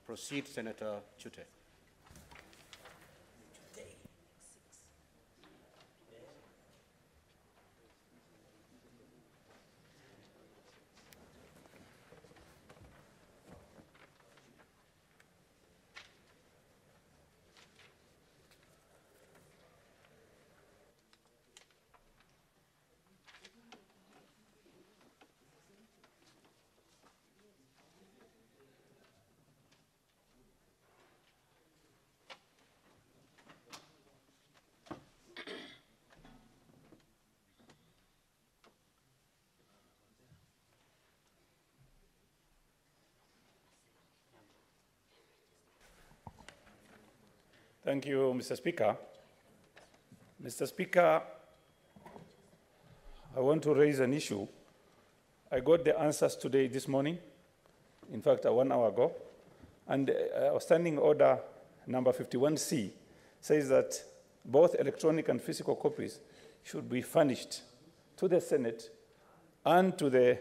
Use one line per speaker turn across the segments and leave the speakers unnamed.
Proceed, Senator Chute.
Thank you, Mr. Speaker. Mr. Speaker, I want to raise an issue. I got the answers today, this morning, in fact, 1 hour ago, and Standing Order number 51C says that both electronic and physical copies should be furnished to the Senate and to the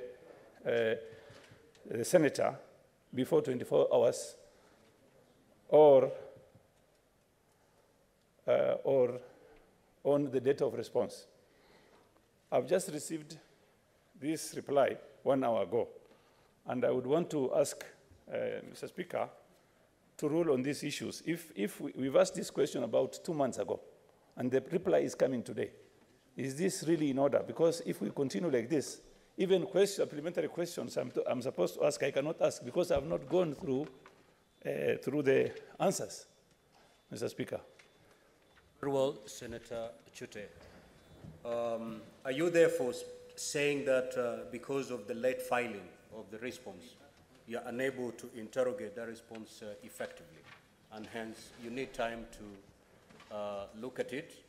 Senator before 24 hours or on the date of response. I've just received this reply 1 hour ago, and I would want to ask Mr. Speaker to rule on these issues. If we've asked this question about 2 months ago, and the reply is coming today, is this really in order? Because if we continue like this, even supplementary questions I'm supposed to ask, I cannot ask because I've not gone through the answers, Mr. Speaker.
Very well, Senator Chute. Are you therefore saying that because of the late filing of the response, you are unable to interrogate that response effectively, and hence you need time to look at it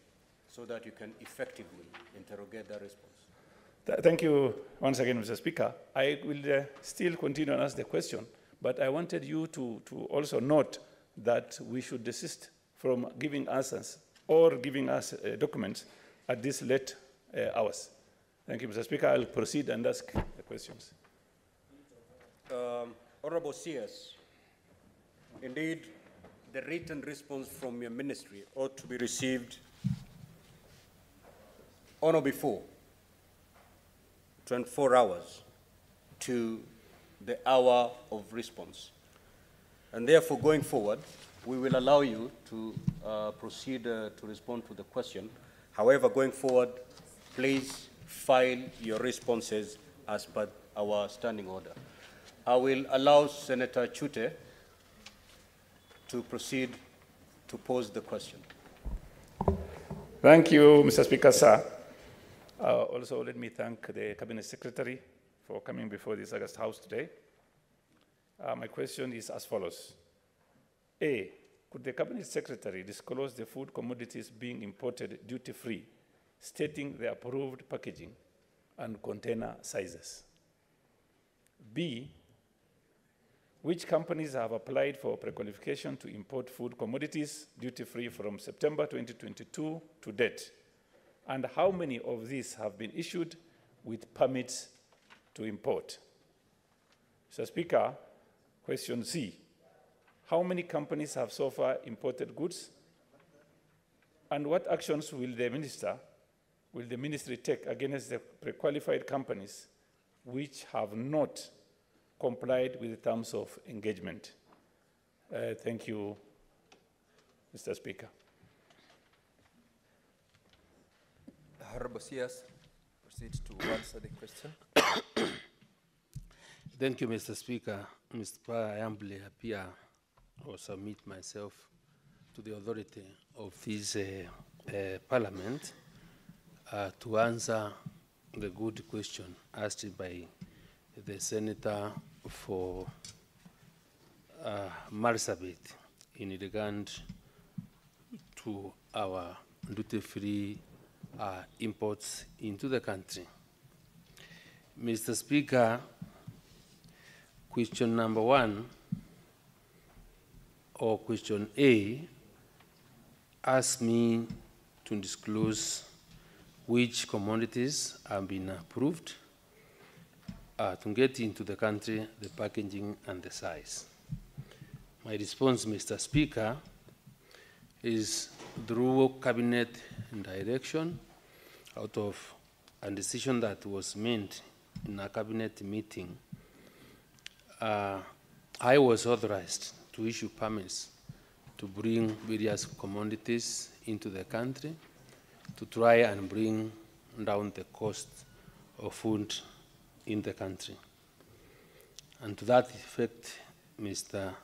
so that you can effectively interrogate that response?
Thank you once again, Mr. Speaker. I will still continue and ask the question, but I wanted you to also note that we should desist from giving answers or giving us documents at these late hours. Thank you, Mr. Speaker. I'll proceed and ask the questions.
Honorable CS, indeed, the written response from your ministry ought to be received on or before 24 hours to the hour of response. And therefore, going forward, we will allow you to proceed to respond to the question. However, going forward, please file your responses as per our standing order. I will allow Senator Chute to proceed to pose the question.
Thank you, Mr. Speaker, sir. Also, let me thank the Cabinet Secretary for coming before this August House today. My question is as follows. A, could the Cabinet Secretary disclose the food commodities being imported duty-free, stating the approved packaging and container sizes? B, which companies have applied for pre-qualification to import food commodities duty-free from September 2022 to date? And how many of these have been issued with permits to import? Mr. Speaker, question C. How many companies have so far imported goods? And what actions will the ministry take against the pre-qualified companies which have not complied with the terms of engagement? Thank you, Mr. Speaker.
Honorable CS, proceed to answer the question.
Thank you, Mr. Speaker. Mr. Speaker, I humbly appear or submit myself to the authority of this Parliament to answer the good question asked by the Senator for Marsabit in regard to our duty-free imports into the country. Mr. Speaker, question number 1, or question A, asks me to disclose which commodities have been approved to get into the country, the packaging and the size. My response, Mr. Speaker, is through cabinet direction out of a decision that was made in a cabinet meeting. I was authorized to issue permits to bring various commodities into the country to try and bring down the cost of food in the country. And to that effect, Mr.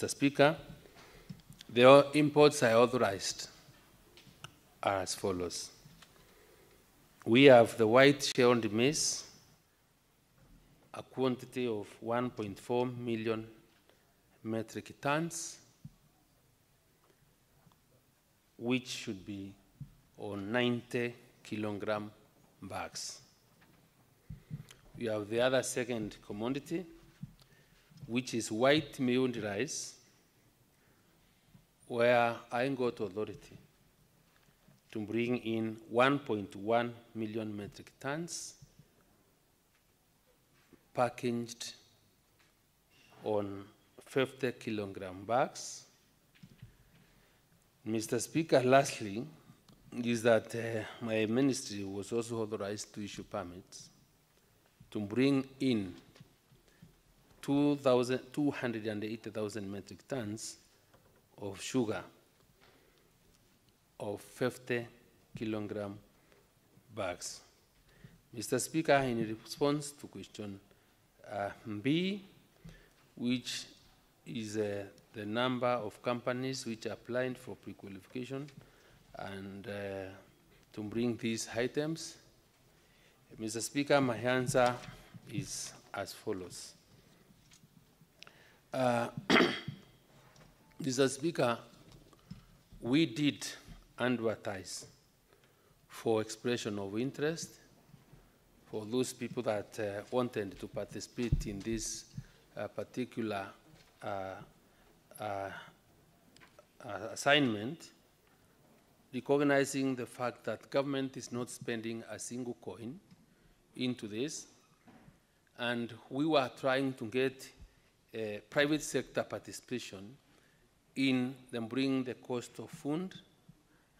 Speaker, the imports I authorized are as follows. We have the white shelled maize, a quantity of 1.4 million metric tons, which should be on 90 kilogram bags. We have the other second commodity, which is white milled rice, where I got authority to bring in 1.1 million metric tons packaged on 50 kilogram bags. Mr. Speaker, lastly, is that my ministry was also authorized to issue permits to bring in 280,000 metric tons of sugar of 50 kilogram bags. Mr. Speaker, in response to question B, which is the number of companies which applied for pre-qualification and to bring these items, Mr. Speaker, my answer is as follows. Mr. Speaker, we did advertise for expression of interest for those people that wanted to participate in this particular assignment, recognizing the fact that government is not spending a single coin into this, and we were trying to get private sector participation in them bringing the cost of food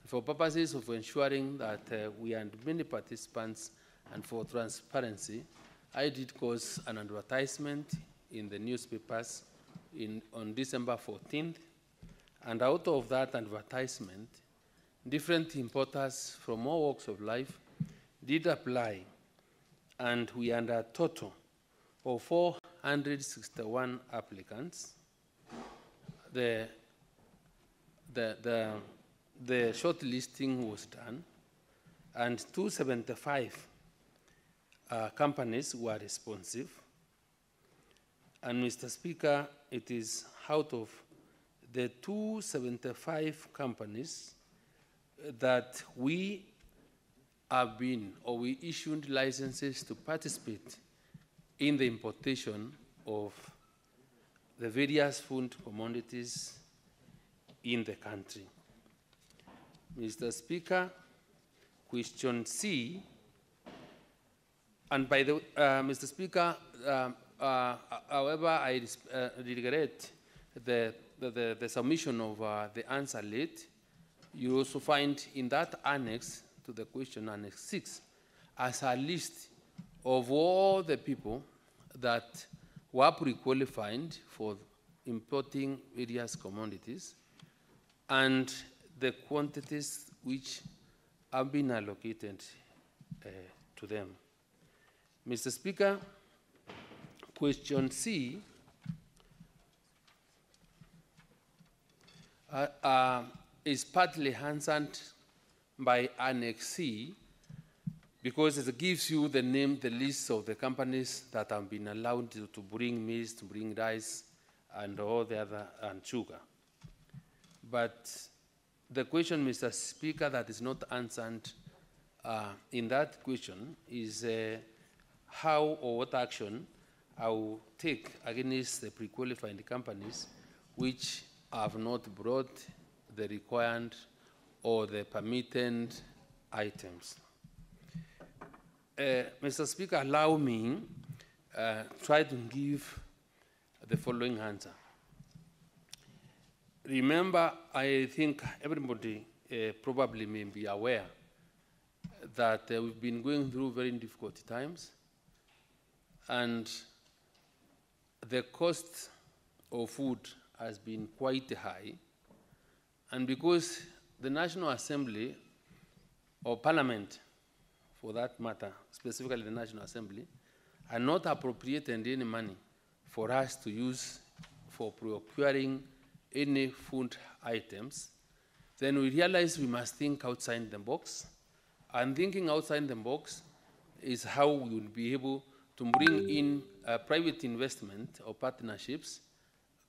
for purposes of ensuring that we had many participants and for transparency. I did cause an advertisement in the newspapers on December 14th, and out of that advertisement, different importers from all walks of life did apply, and we had a total of 461 applicants. The shortlisting was done, and 275 companies were responsive. And Mr. Speaker, it is out of the 275 companies that we have been, or we issued licenses to participate in the importation of the various food commodities in the country. Mr. Speaker, question C, and by the Mr. Speaker, however, I regret the submission of the answer late. You also find in that annex to the question, Annex 6, as a list of all the people that were pre-qualified for importing various commodities and the quantities which have been allocated to them. Mr. Speaker, question C is partly answered by Annex C because it gives you the name, the list of the companies that have been allowed to bring maize, to bring rice, and all the other, and sugar. But the question, Mr. Speaker, that is not answered in that question is how or what action I will take against the pre-qualified companies which have not brought the required or the permitted items. Mr. Speaker, allow me try to give the following answer. remember, I think everybody probably may be aware that we've been going through very difficult times, and the cost of food has been quite high. And because the National Assembly, or Parliament for that matter, specifically the National Assembly, are not appropriating any money for us to use for procuring any food items, then we realize we must think outside the box. And thinking outside the box is how we will be able to bring in private investment or partnerships,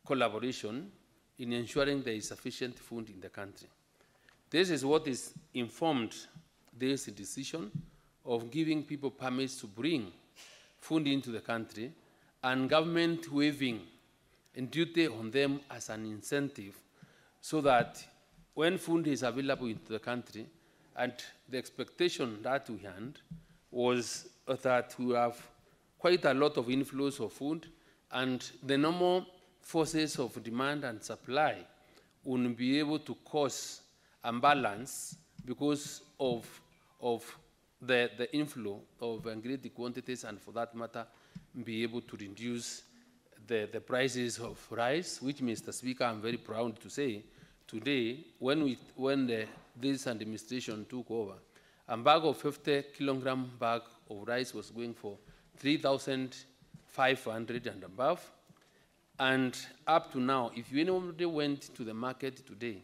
collaboration in ensuring there is sufficient food in the country. This is what is informed this decision of giving people permits to bring food into the country, and government waiving a duty on them as an incentive, so that when food is available into the country, and the expectation that we had was that we have quite a lot of inflows of food, and the normal forces of demand and supply would be able to cause imbalance because of the inflow of great quantities, and for that matter, be able to reduce the prices of rice, which, Mr. Speaker, I'm very proud to say, today, when this administration took over, a bag of 50-kilogram bag of rice was going for 3,500 and above. And up to now, if anybody went to the market today,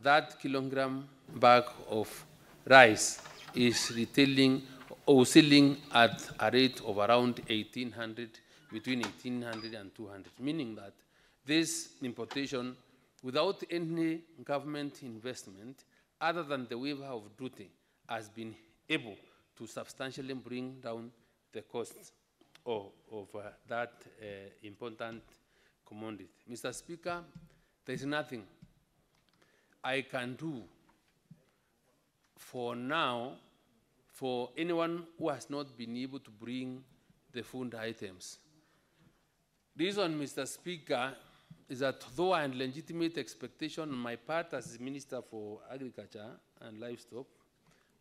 that kilogram bag of rice is retailing or selling at a rate of around 1,800, between 1,800 and 200, meaning that this importation, without any government investment, other than the waiver of duty, has been able to substantially bring down the costs of that important commodity. Mr. Speaker, there is nothing I can do for now for anyone who has not been able to bring the food items. Reason, Mr. Speaker, is that though I had legitimate expectation on my part as Minister for Agriculture and Livestock,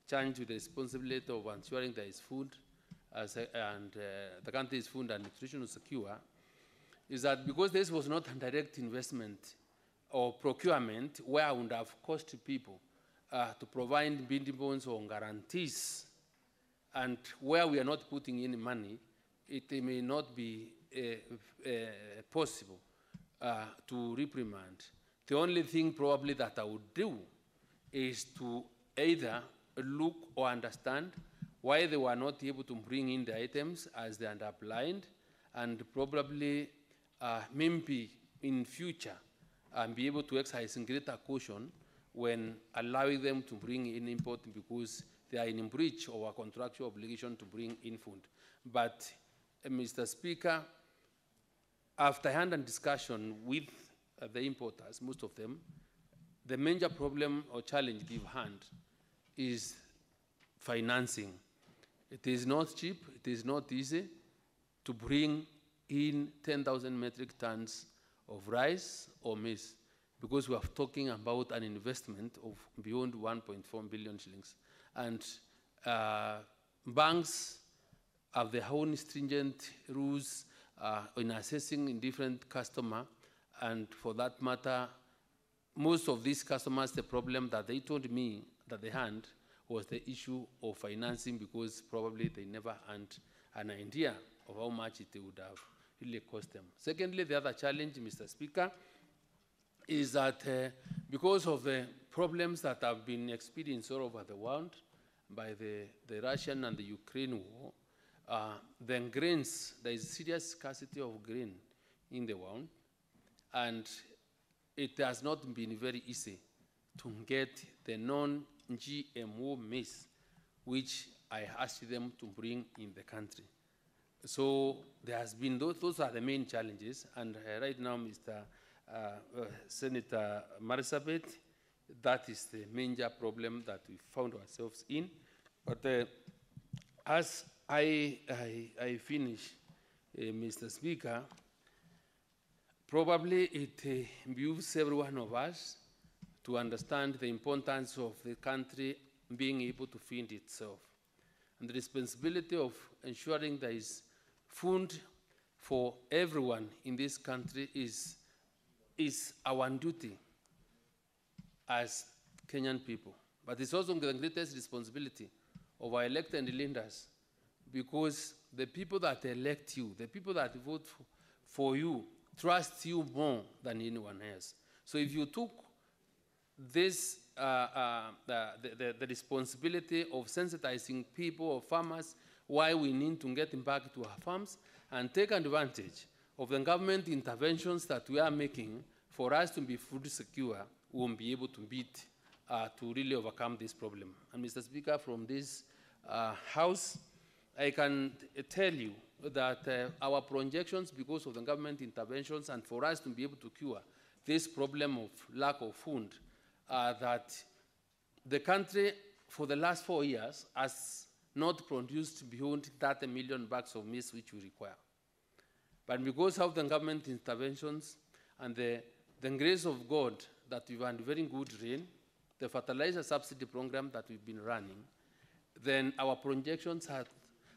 charged with the responsibility of ensuring there is food and the country's food and nutrition secure, is that because this was not a direct investment or procurement where I would have cost people to provide binding bonds or guarantees, and where we are not putting any money, it may not be possible to reprimand. The only thing probably that I would do is to either look or understand why they were not able to bring in the items as they had applied, and probably maybe in future be able to exercise greater caution when allowing them to bring in import, because they are in breach of our contractual obligation to bring in food. But, Mr. Speaker, after hand and discussion with the importers, most of them, the major problem or challenge they've had is financing. It is not cheap, it is not easy to bring in 10,000 metric tons of rice or maize, because we are talking about an investment of beyond 1.4 billion shillings. And banks have their own stringent rules in assessing in different customer, and for that matter, most of these customers, the problem that they told me that they had was the issue of financing, because probably they never had an idea of how much it would have really cost them. Secondly, the other challenge, Mr. Speaker, is that because of the problems that have been experienced all over the world by the Russian and the Ukraine war, then grains, there is serious scarcity of grain in the world, and it has not been very easy to get the non-GMO maize, which I asked them to bring in the country. So there has been, those are the main challenges, and right now, Mr. Senator Marsabit, that is the major problem that we found ourselves in. But as I finish, Mr. Speaker, Probably it behooves every one of us to understand the importance of the country being able to feed itself. And the responsibility of ensuring there is food for everyone in this country is our duty as Kenyan people. But it's also the greatest responsibility of our elected leaders, because the people that elect you, the people that vote for you, trust you more than anyone else. So if you took this, the responsibility of sensitizing people or farmers why we need to get back to our farms and take advantage of the government interventions that we are making for us to be food secure, we won't be able to beat, to really overcome this problem. And Mr. Speaker, from this House, I can tell you that our projections, because of the government interventions and for us to be able to cure this problem of lack of food, that the country for the last 4 years has not produced beyond 30 million bags of maize which we require. But because of the government interventions and the grace of God that we've had very good rain, the fertilizer subsidy program that we've been running, then our projections had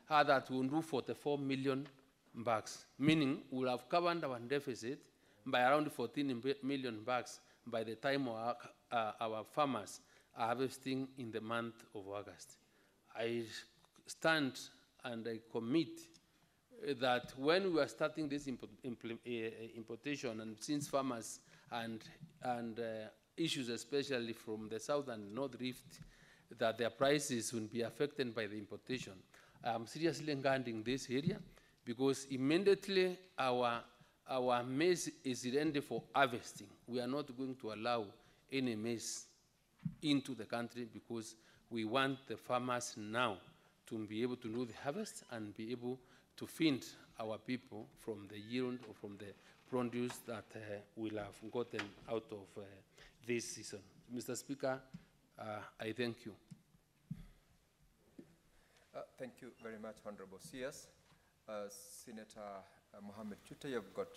that we'll do 44 million bags, meaning we'll have covered our deficit by around 14 million bags by the time our farmers are harvesting in the month of August. I stand and I commit that when we are starting this importation, and since farmers and issues especially from the South and North Rift, that their prices will be affected by the importation, I'm seriously guarding this area, because immediately our maize is ready for harvesting, we are not going to allow any maize into the country, because we want the farmers now to be able to do the harvest and be able to feed our people from the yield or from the produce that we'll have gotten out of this season. Mr. Speaker, I thank you.
Thank you very much, Honorable CS. Senator Mohammed Chuta, you've got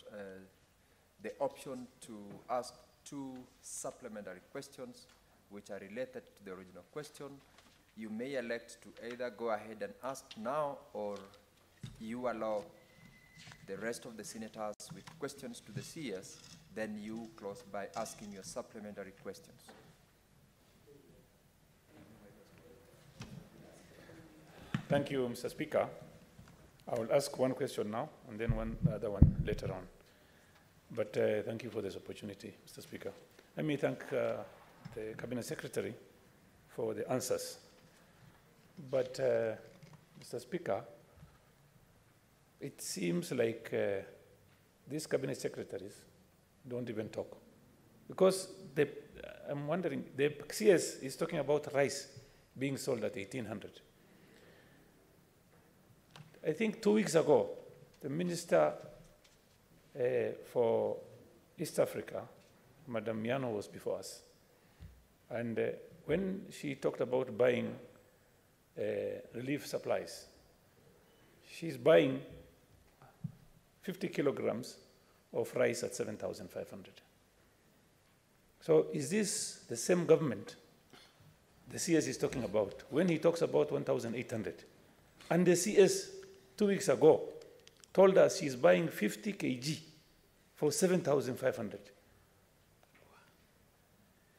the option to ask 2 supplementary questions which are related to the original question. You may elect to either go ahead and ask now, or you allow the rest of the senators with questions to the CS, then you close by asking your supplementary questions.
Thank you, Mr. Speaker. I will ask one question now and then the other one later on. But thank you for this opportunity, Mr. Speaker. Let me thank the Cabinet Secretary for the answers. But, Mr. Speaker, it seems like these Cabinet Secretaries don't even talk. Because I'm wondering, the CS is talking about rice being sold at 1,800. I think 2 weeks ago, the Minister for East Africa, Madam Miano, was before us. And when she talked about buying relief supplies, she's buying 50 kilograms of rice at 7,500. So is this the same government the CS is talking about when he talks about 1,800? And the CS 2 weeks ago told us she's buying 50 kg for 7,500.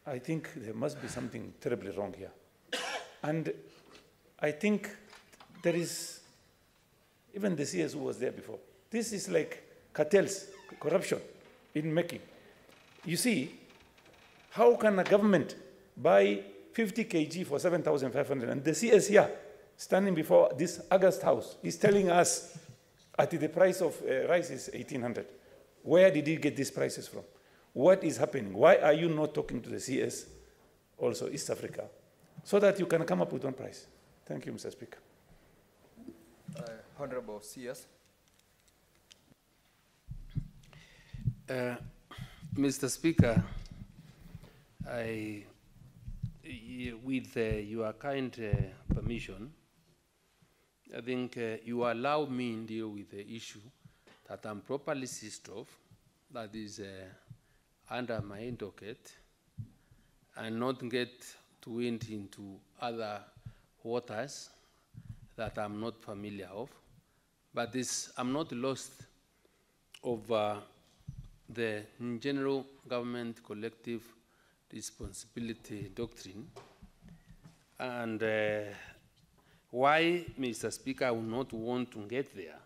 I think there must be something terribly wrong here. And I think there is, even the CS who was there before, this is like cartels, corruption in making. You see, how can a government buy 50 kg for 7,500 and the CS here, standing before this August House, is telling us at the price of rice is 1,800. Where did he get these prices from? What is happening? Why are you not talking to the CS, also East Africa, so that you can come up with one price? Thank you, Mr. Speaker.
Honorable CS.
Mr. Speaker, with your kind permission, I think you allow me to deal with the issue that I'm properly seized of, that is under my docket and not get to wade into other waters that I'm not familiar of. But I'm not lost of the general government collective responsibility doctrine. And why, Mr. Speaker, I would not want to get there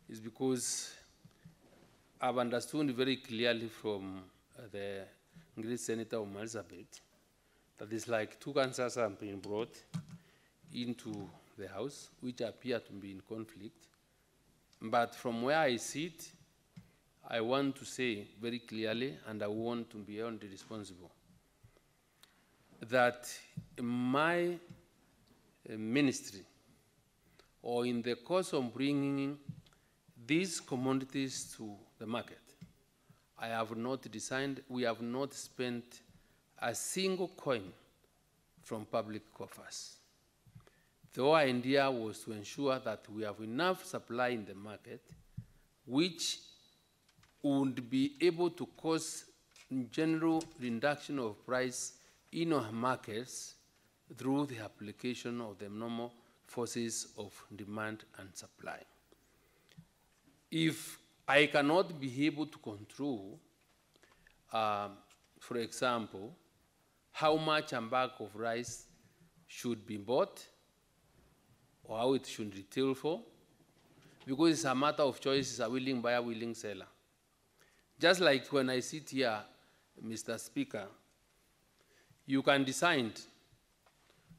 is because I've understood very clearly from the great Senator of Elizabeth that it's like two cancers have been brought into the House, which appear to be in conflict. But from where I sit, I want to say very clearly, and I want to be held responsible, that my ministry, or in the course of bringing these commodities to the market, we have not spent a single coin from public coffers. The whole idea was to ensure that we have enough supply in the market, which would be able to cause general reduction of price in our markets through the application of the normal forces of demand and supply. If I cannot be able to control, for example, how much a bag of rice should be bought or how it should retail for, because it's a matter of choice, it's a willing buyer, willing seller. Just like when I sit here, Mr. Speaker, you can decide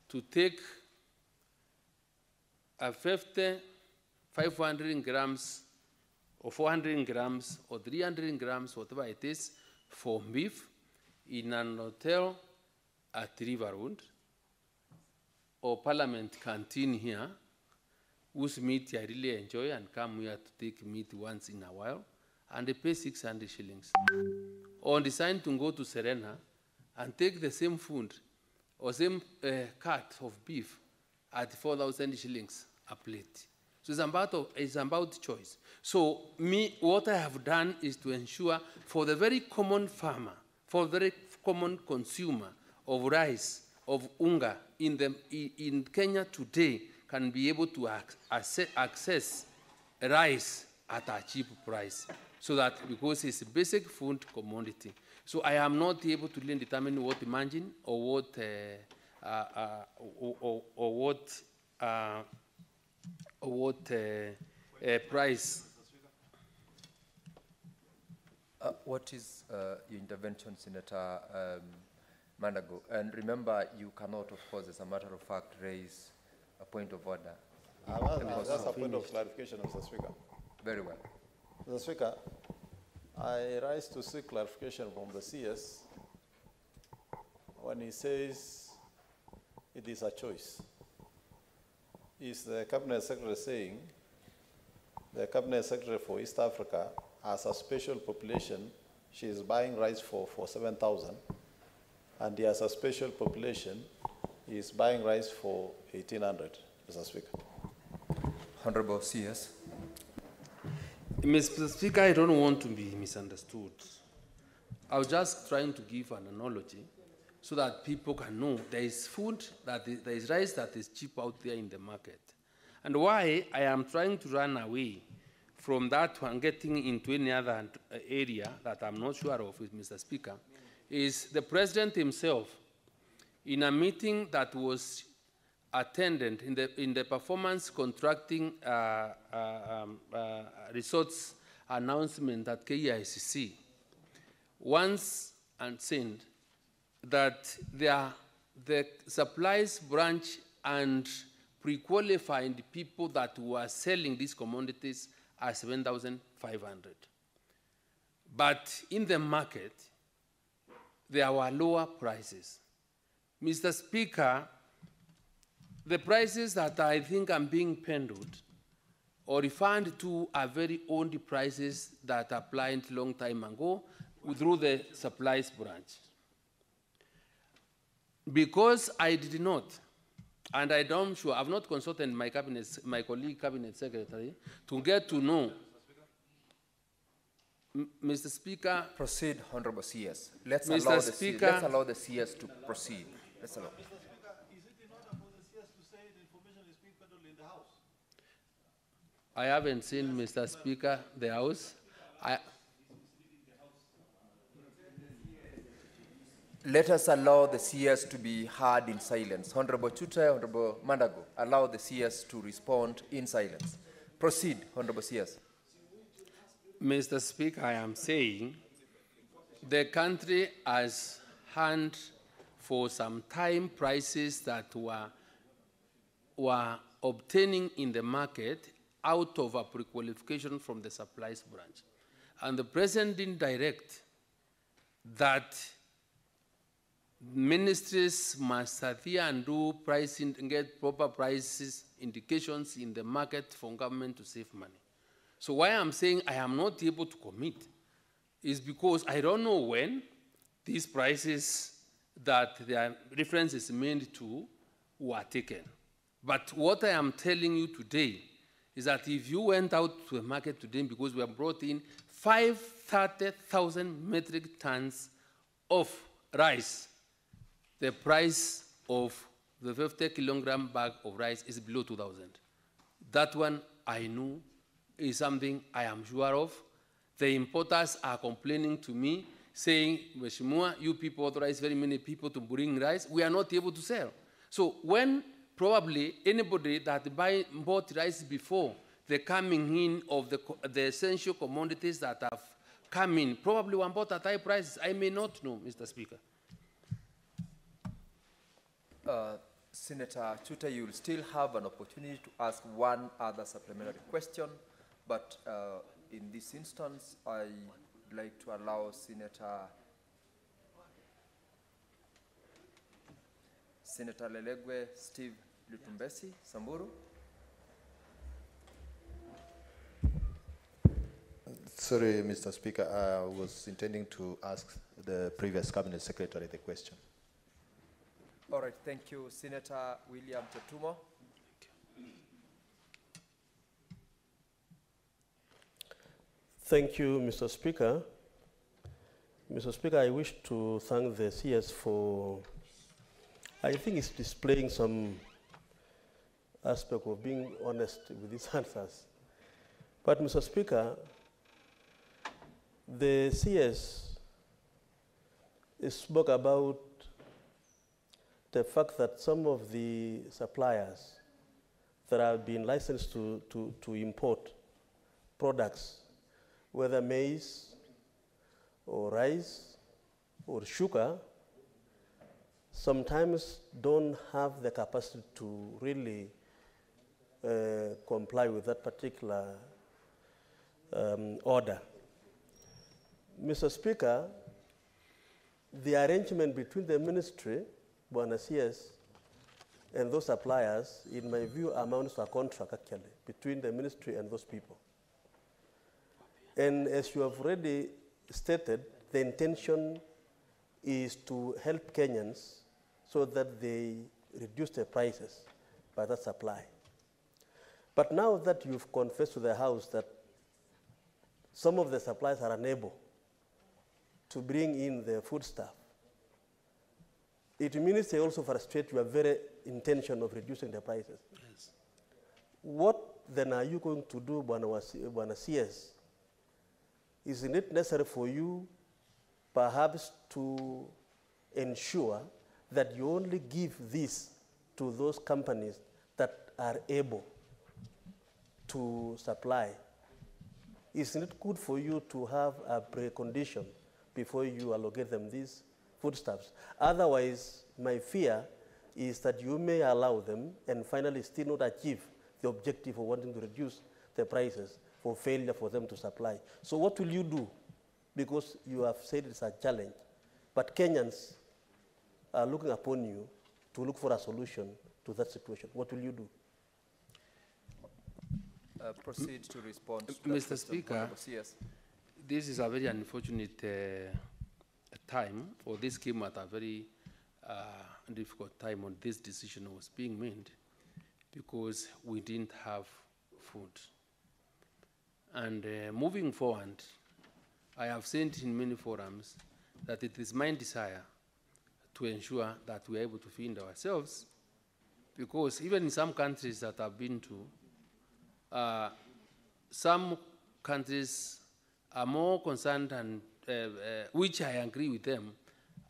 to take a 50, 500 grams, or 400 grams, or 300 grams, whatever it is, for beef in an hotel at River Road, or Parliament canteen here, whose meat I really enjoy and come here to take meat once in a while, and they pay 600 shillings. Or decide to go to Serena and take the same food or same cut of beef at 4,000 shillings a plate. So it's about choice. So what I have done is to ensure for the very common farmer, for the very common consumer of rice, of unga in Kenya today can be able to access rice at a cheap price. So that because it's a basic food commodity. So I am not able to really determine what margin or what price.
What is your intervention, Senator Manago? And remember, you cannot, of course, as a matter of fact, raise a point of order.
That's a point of clarification, Mr. Speaker.
Very well.
Mr. Speaker, I rise to seek clarification from the CS when he says it is a choice. Is the Cabinet Secretary saying the Cabinet Secretary for East Africa has a special population, she is buying rice for 7,000, and he has a special population, he is buying rice for 1,800, Mr. Speaker?
Honorable CS.
Mr. Speaker, I don't want to be misunderstood. I was just trying to give an analogy so that people can know there is food, there is rice that is cheap out there in the market. And why I am trying to run away from that one, getting into any other area that I'm not sure of with Mr. Speaker, is the President himself, in a meeting that was attended in the performance contracting resorts announcement at KICC, once and said that the supplies branch and pre-qualified people that were selling these commodities are 7,500. But in the market, there were lower prices. Mr. Speaker, the prices that I think are being pendled or referred to are very old prices that applied a long time ago through the supplies branch. Because I did not, and I don't sure, I've not consulted my colleague cabinet secretary to get to know. Mr. Speaker,
Proceed, Honorable CS. Let's
Mr.
allow
Speaker.
let's allow the CS to proceed. Let's allow.
Is it in order for the CS to say the information is being peddled in the House?
I haven't seen Mr. Speaker, the House.
Let us allow the CS to be heard in silence. Honorable Chuta, Honorable Mandago, allow the CS to respond in silence. Proceed, Honorable CS.
Mr. Speaker, I am saying the country has had for some time prices that were obtaining in the market out of a pre-qualification from the supplies branch. And the President didn't direct that ministries must adhere and do pricing and get proper prices indications in the market for government to save money. So why I'm saying I am not able to commit is because I don't know when these prices that the reference is made to were taken. But what I am telling you today is that if you went out to the market today, because we have brought in 530,000 metric tons of rice, the price of the 50 kilogram bag of rice is below 2,000. That one I know is something I am sure of. The importers are complaining to me, saying, Mheshimiwa, you people authorize very many people to bring rice. We are not able to sell. So when probably anybody that bought rice before the coming in of the essential commodities that have come in, probably one bought at high prices. I may not know, Mr. Speaker.
Senator Chuta, you will still have an opportunity to ask one other supplementary question, but in this instance, I'd like to allow Senator Lelegwe Steve Lutumbesi Samburu.
Sorry, Mr. Speaker, I was intending to ask the previous Cabinet Secretary the question.
All right, thank you. Senator William Tetumo.
Thank you, Mr. Speaker. Mr. Speaker, I wish to thank the CS for, I think it's displaying some aspect of being honest with his answers. But, Mr. Speaker, the CS spoke about the fact that some of the suppliers that have been licensed to import products, whether maize or rice or sugar, sometimes don't have the capacity to really comply with that particular order. Mr. Speaker, the arrangement between the ministry, Bwana CS, and those suppliers, in my view, amounts to a contract actually between the ministry and those people. And as you have already stated, the intention is to help Kenyans so that they reduce their prices by that supply. But now that you've confessed to the House that some of the suppliers are unable to bring in the foodstuff, it means they also frustrate your very intention of reducing the prices.
Yes.
What then are you going to do, Bwana CS? Isn't it necessary for you perhaps to ensure that you only give this to those companies that are able to supply? Isn't it good for you to have a precondition before you allocate them these foodstuffs? Otherwise, my fear is that you may allow them and finally still not achieve the objective of wanting to reduce the prices for failure for them to supply. So what will you do? Because you have said it's a challenge, but Kenyans are looking upon you to look for a solution to that situation. What will you do?
Proceed to respond. To
Mr. Speaker,
yes.
This is a very unfortunate time, or this came at a very difficult time when this decision was being made, because we didn't have food. And moving forward, I have said in many forums that it is my desire to ensure that we are able to feed ourselves, because even in some countries that I've been to, some countries are more concerned, and which I agree with them,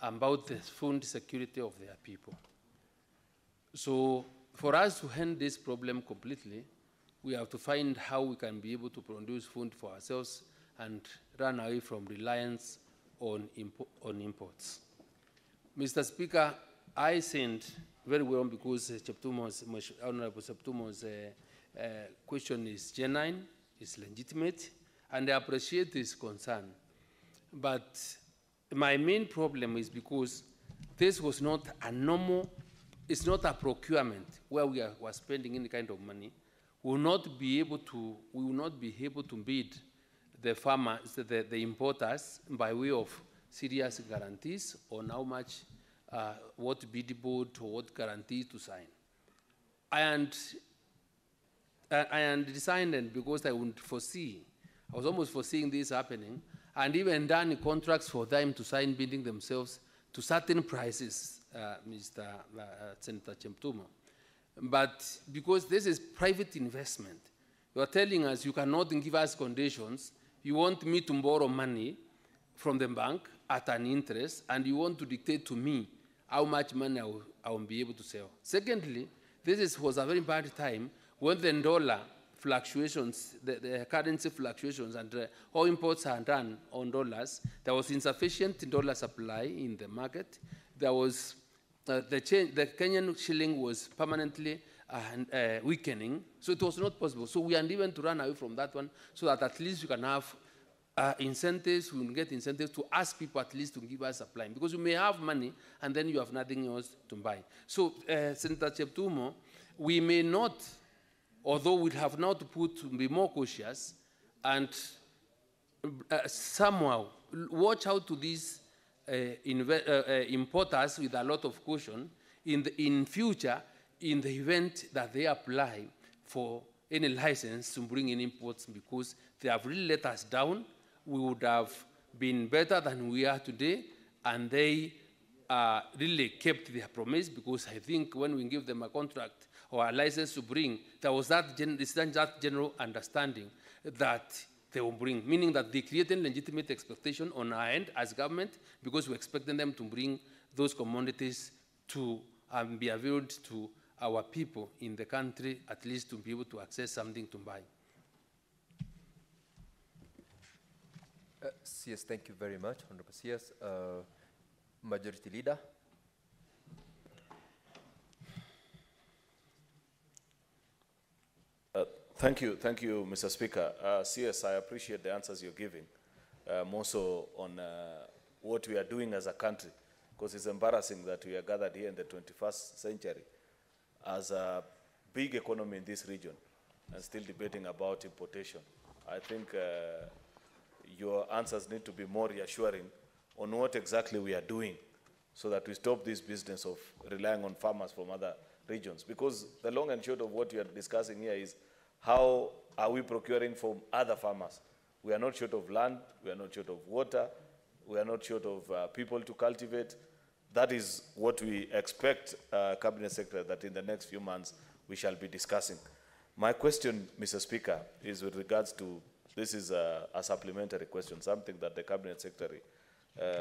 about the food security of their people. So for us to end this problem completely, we have to find how we can be able to produce food for ourselves and run away from reliance on imports. Mr. Speaker, I sent very well, because Honorable Cheptumo's question is genuine, is legitimate, and I appreciate his concern. But my main problem is because this was not a normal, it's not a procurement where we were spending any kind of money. We will not be able to bid the farmers, the importers, by way of serious guarantees on how much, what biddable or what guarantee to sign. And decided, because I was almost foreseeing this happening, and even done contracts for them to sign bidding themselves to certain prices, Mr. Senator Cheptumo. But because this is private investment, you are telling us you cannot give us conditions. You want me to borrow money from the bank at an interest, and you want to dictate to me how much money I will be able to sell. Secondly, was a very bad time when the dollar fluctuations, the currency fluctuations, and all imports are done on dollars. There was insufficient dollar supply in the market. There was the Kenyan shilling was permanently weakening, so it was not possible. So we are even to run away from that one, so that at least you can have incentives, we will get incentives to ask people at least to give us supply, because you may have money and then you have nothing else to buy. So, Senator Cheptumo, we may not, although we have now to be more cautious and somehow watch out to these importers with a lot of caution in future, in the event that they apply for any license to bring in imports, because they have really let us down. We would have been better than we are today, and they really kept their promise, because I think when we give them a contract or a license to bring, there was that general understanding that they will bring, meaning that they created legitimate expectation on our end as government, because we're expecting them to bring those commodities to be available to our people in the country, at least to be able to access something to buy.
CS, thank you very much, Honorable CS. Majority Leader.
Thank you, Mr. Speaker. CS, I appreciate the answers you're giving, more so on what we are doing as a country, because it's embarrassing that we are gathered here in the 21st century as a big economy in this region and still debating about importation. I think your answers need to be more reassuring on what exactly we are doing, so that we stop this business of relying on farmers from other regions. Because the long and short of what we are discussing here is, how are we procuring from other farmers? We are not short of land, we are not short of water, we are not short of people to cultivate. That is what we expect, Cabinet Secretary, that in the next few months we shall be discussing. My question, Mr. Speaker, is with regards to, this is a supplementary question, something that the Cabinet Secretary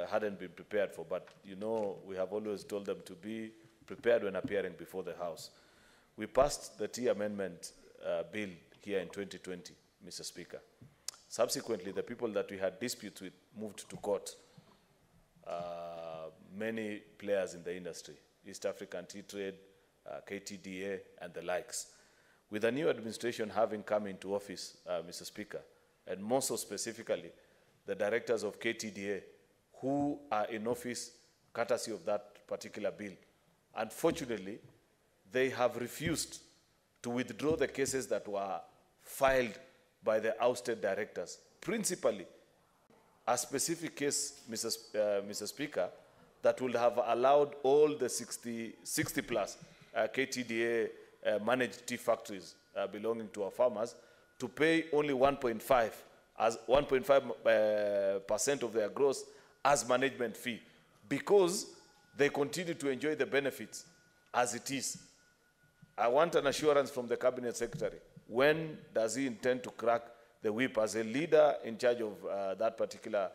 hadn't been prepared for, but you know, we have always told them to be prepared when appearing before the House. We passed the Tea Amendment bill here in 2020, Mr. Speaker. Subsequently, the people that we had disputes with moved to court. Many players in the industry, East African Tea Trade, KTDA, and the likes. With the new administration having come into office, Mr. Speaker, and more so specifically, the directors of KTDA who are in office courtesy of that particular bill, unfortunately, they have refused to withdraw the cases that were filed by the ousted directors. Principally, a specific case, Mr. Speaker, that would have allowed all the 60 plus KTDA managed tea factories belonging to our farmers to pay only 1.5 as 1.5% of their gross as management fee, because they continue to enjoy the benefits as it is. I want an assurance from the Cabinet Secretary. When does he intend to crack the whip as a leader in charge of that particular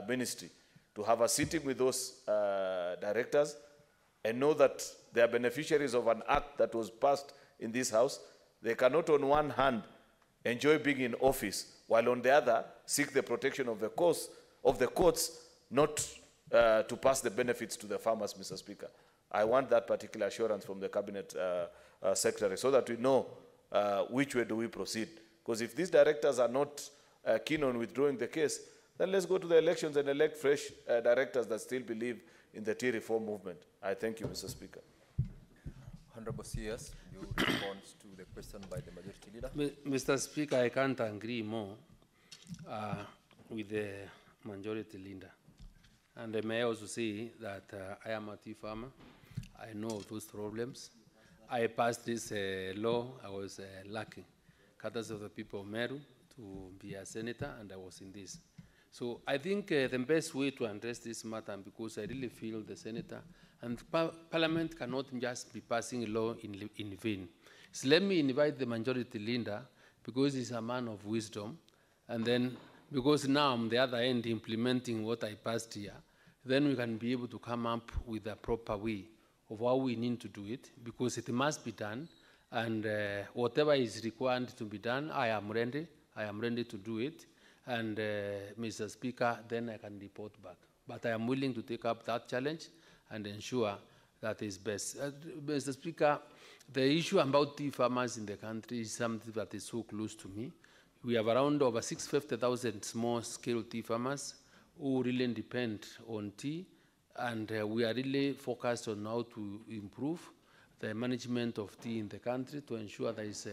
ministry, to have a sitting with those directors and know that they are beneficiaries of an act that was passed in this House? They cannot on one hand enjoy being in office, while on the other seek the protection of the courts, not to pass the benefits to the farmers, Mr. Speaker. I want that particular assurance from the Cabinet Secretary, so that we know which way do we proceed. Because if these directors are not keen on withdrawing the case, then let's go to the elections and elect fresh directors that still believe in the tea reform movement. I thank you, Mr. Speaker.
Honorable CS, you respond to the question by the Majority Leader.
Mr. Speaker, I can't agree more with the Majority Leader. And I may also say that I am a tea farmer. I know those problems. I passed this law. I was lucky, courtesy of the people of Meru, to be a senator, and I was in this. So I think the best way to address this matter, because I really feel the senator and Parliament cannot just be passing a law in vain. So let me invite the Majority Leader, because he's a man of wisdom, and then because now I'm the other end implementing what I passed here, then we can be able to come up with a proper way of how we need to do it, because it must be done, and whatever is required to be done, I am ready to do it, and Mr. Speaker, then I can report back. But I am willing to take up that challenge and ensure that is best. Mr. Speaker, the issue about tea farmers in the country is something that is so close to me. We have around over 650,000 small-scale tea farmers who really depend on tea, and we are really focused on how to improve the management of tea in the country to ensure there is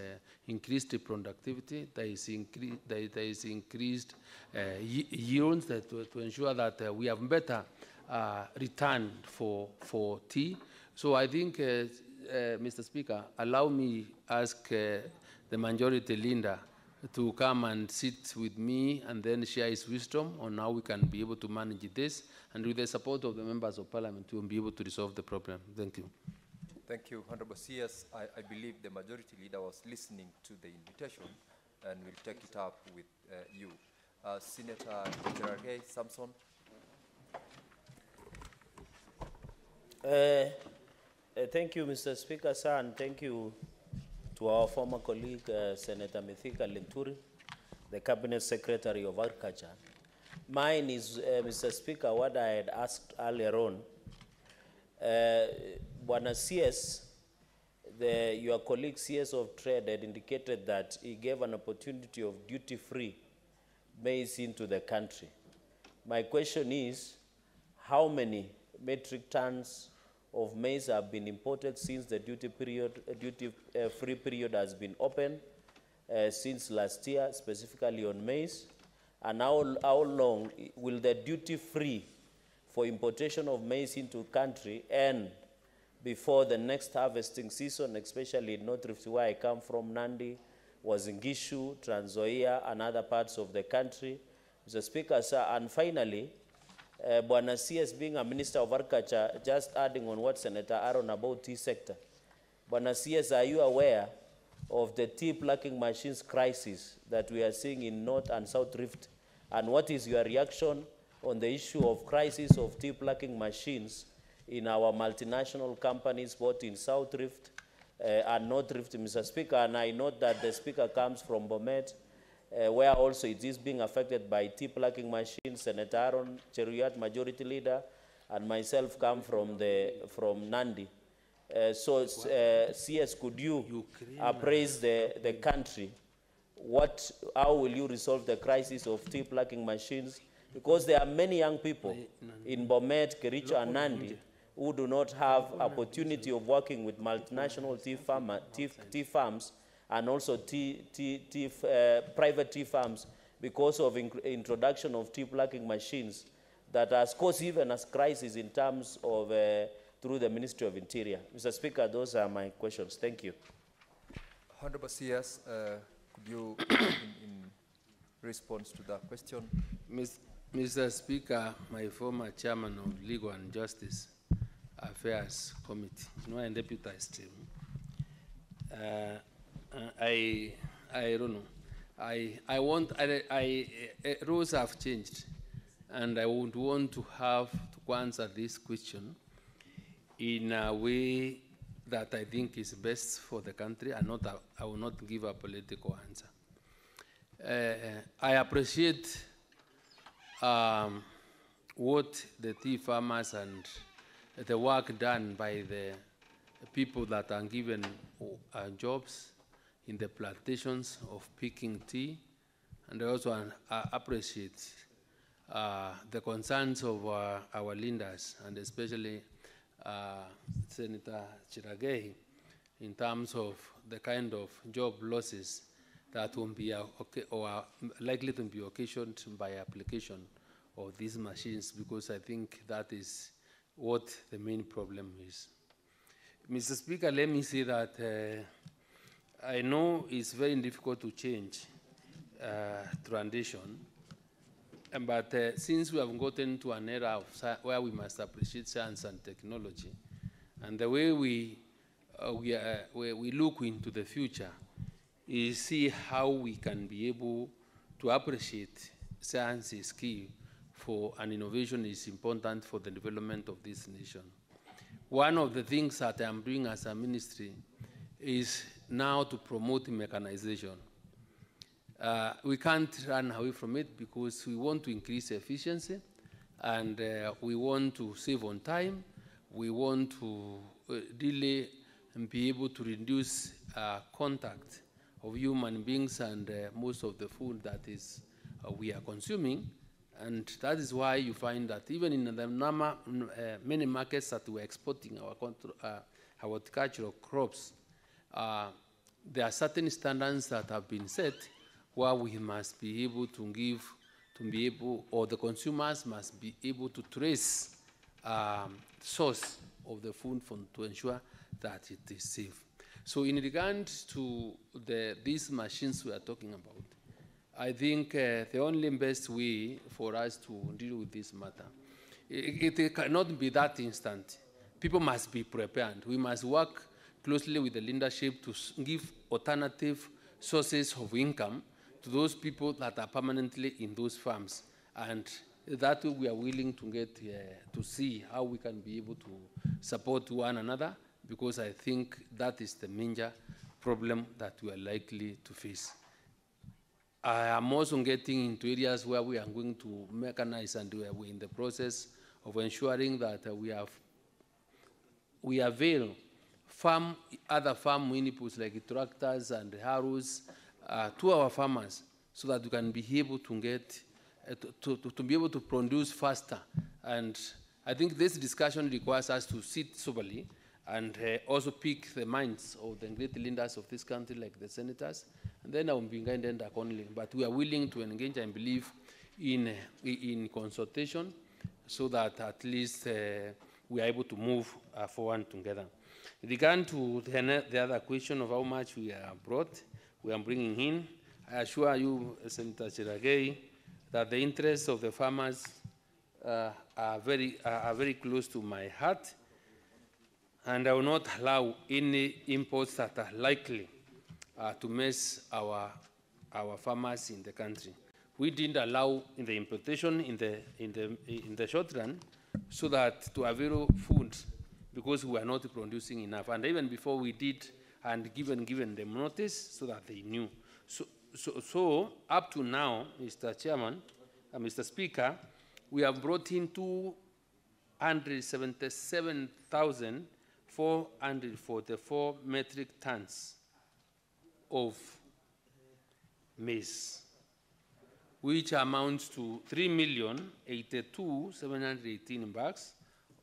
increased productivity, there is increased yields, to ensure that we have better return for tea. So I think, Mr. Speaker, allow me ask the Majority Leader to come and sit with me and then share his wisdom on how we can be able to manage this, and with the support of the members of Parliament, we will be able to resolve the problem. Thank you.
Thank you, Honorable CS. I believe the Majority Leader was listening to the invitation and will take it up with you. Senator Gerard Samson.
Thank you, Mr. Speaker, sir, and thank you to our former colleague, Senator Mithika Linturi, the Cabinet Secretary of Agriculture. Mine is, Mr. Speaker, what I had asked earlier on. Bwana CS, your colleague CS of Trade had indicated that he gave an opportunity of duty-free maize into the country. My question is, how many metric tons of maize have been imported since the duty-free period has been open since last year, specifically on maize? And how long will the duty-free for importation of maize into country end before the next harvesting season, especially in North Rift, where I come from, Nandi, Wazingishu, Trans Nzoia, and other parts of the country? Mr. Speaker, sir, and finally, Bwana CS, being a Minister of Agriculture, just adding on what Senator Aaron about tea sector. Bwana CS, are you aware of the tea plucking machines crisis that we are seeing in North and South Rift? And what is your reaction on the issue of crisis of tea plucking machines in our multinational companies, both in South Rift and North Rift, Mr. Speaker? And I note that the Speaker comes from Bomet, where also it is being affected by tea plucking machines. Senator Aaron Cheruiyot, Majority Leader, and myself come from Nandi. So, CS, could you appraise the country? How will you resolve the crisis of tea plucking machines? Because there are many young people in Bomet, Kericho, and Nandi who do not have opportunity of working with multinational tea farms and also private tea farms because of introduction of tea plucking machines that has caused even a crisis in terms of through the Ministry of Interior. Mr. Speaker, those are my questions. Thank you.
Honorable CS, could you, response to that question.
Mr. Speaker, my former chairman of Legal and Justice Affairs Committee, and deputized him. I don't know. Rules have changed, and I would want to have to answer this question in a way that I think is best for the country, and I will not give a political answer. I appreciate what the tea farmers and the work done by the people that are given jobs in the plantations of picking tea, and I also appreciate the concerns of our leaders, and especially Senator Chiragei, in terms of the kind of job losses that will be or are likely to be occasioned by application of these machines, because I think that is what the main problem is. Mr. Speaker, let me say that I know it's very difficult to change tradition, but since we have gotten to an era of where we must appreciate science and technology, and the way we look into the future is see how we can be able to appreciate science is key for an innovation is important for the development of this nation. One of the things that I'm doing as a ministry is now to promote mechanization. We can't run away from it because we want to increase efficiency, and we want to save on time. We want to delay and be able to reduce contact of human beings and most of the food that is we are consuming. And that is why you find that even in the many markets that we're exporting our horticultural crops, there are certain standards that have been set where we must be able to give, or the consumers must be able to trace source of the food to ensure that it is safe. So in regard to these machines we are talking about, I think the only best way for us to deal with this matter, it cannot be that instant. People must be prepared. We must work closely with the leadership to give alternative sources of income to those people that are permanently in those farms. And that way we are willing to get to see how we can be able to support one another, because I think that is the major problem that we are likely to face. I am also getting into areas where we are going to mechanize, and we are in the process of ensuring that we avail other farm inputs like tractors and harrows to our farmers, so that we can be able to get to be able to produce faster. And I think this discussion requires us to sit soberly and also pick the minds of the great leaders of this country, like the senators, and then I will be guided accordingly. But we are willing to engage and believe in consultation, so that at least we are able to move forward together. With regard to the other question of how much we are bringing in, I assure you, Senator Chiragei, that the interests of the farmers are very close to my heart, and I will not allow any imports that are likely to mess our farmers in the country. We didn't allow in the importation in the short run, so that to avail food, because we are not producing enough. And even before we did, and given them notice, so that they knew. So up to now, Mr. Chairman, Mr. Speaker, we have brought in 277,444 metric tons of maize, which amounts to 3,082,718 bags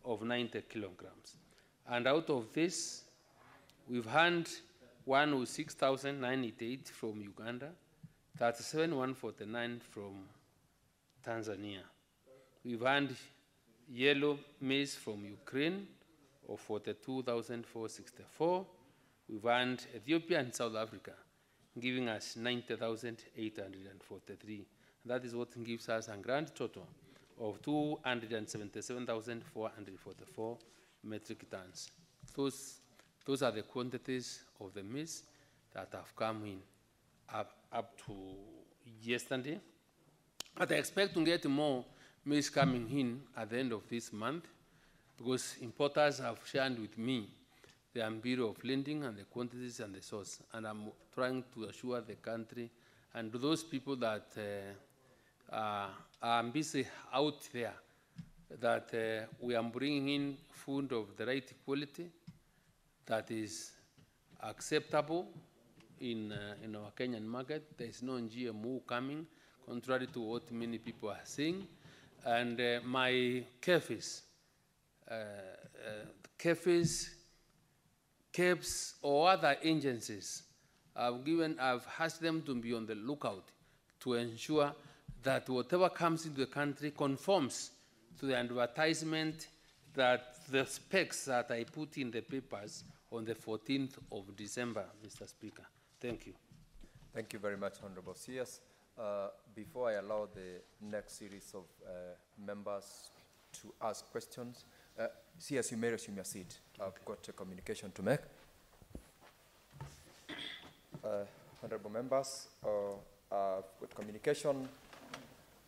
of 90 kilograms. And out of this, we've had 106,988 from Uganda, 37,149 from Tanzania. We've had yellow maize from Ukraine of 42,464. We've had Ethiopia and South Africa giving us 90,843. That is what gives us a grand total of 277,444 metric tons. Those are the quantities of the maize that have come in up to yesterday. But I expect to get more maize coming in at the end of this month, because importers have shared with me the Mbere of lending and the quantities and the source. And I'm trying to assure the country and those people that are busy out there that we are bringing in food of the right quality that is acceptable in our Kenyan market. There is no GMO coming, contrary to what many people are saying. And my CAFES, CAPES or other agencies, I've asked them to be on the lookout to ensure that whatever comes into the country conforms to the advertisement, that the specs that I put in the papers on the 14th of December, Mr. Speaker. Thank you.
Thank you very much, Honorable CS. Before I allow the next series of members to ask questions, CS, you may resume your seat. I've got a communication to make. Honorable members, I've got communication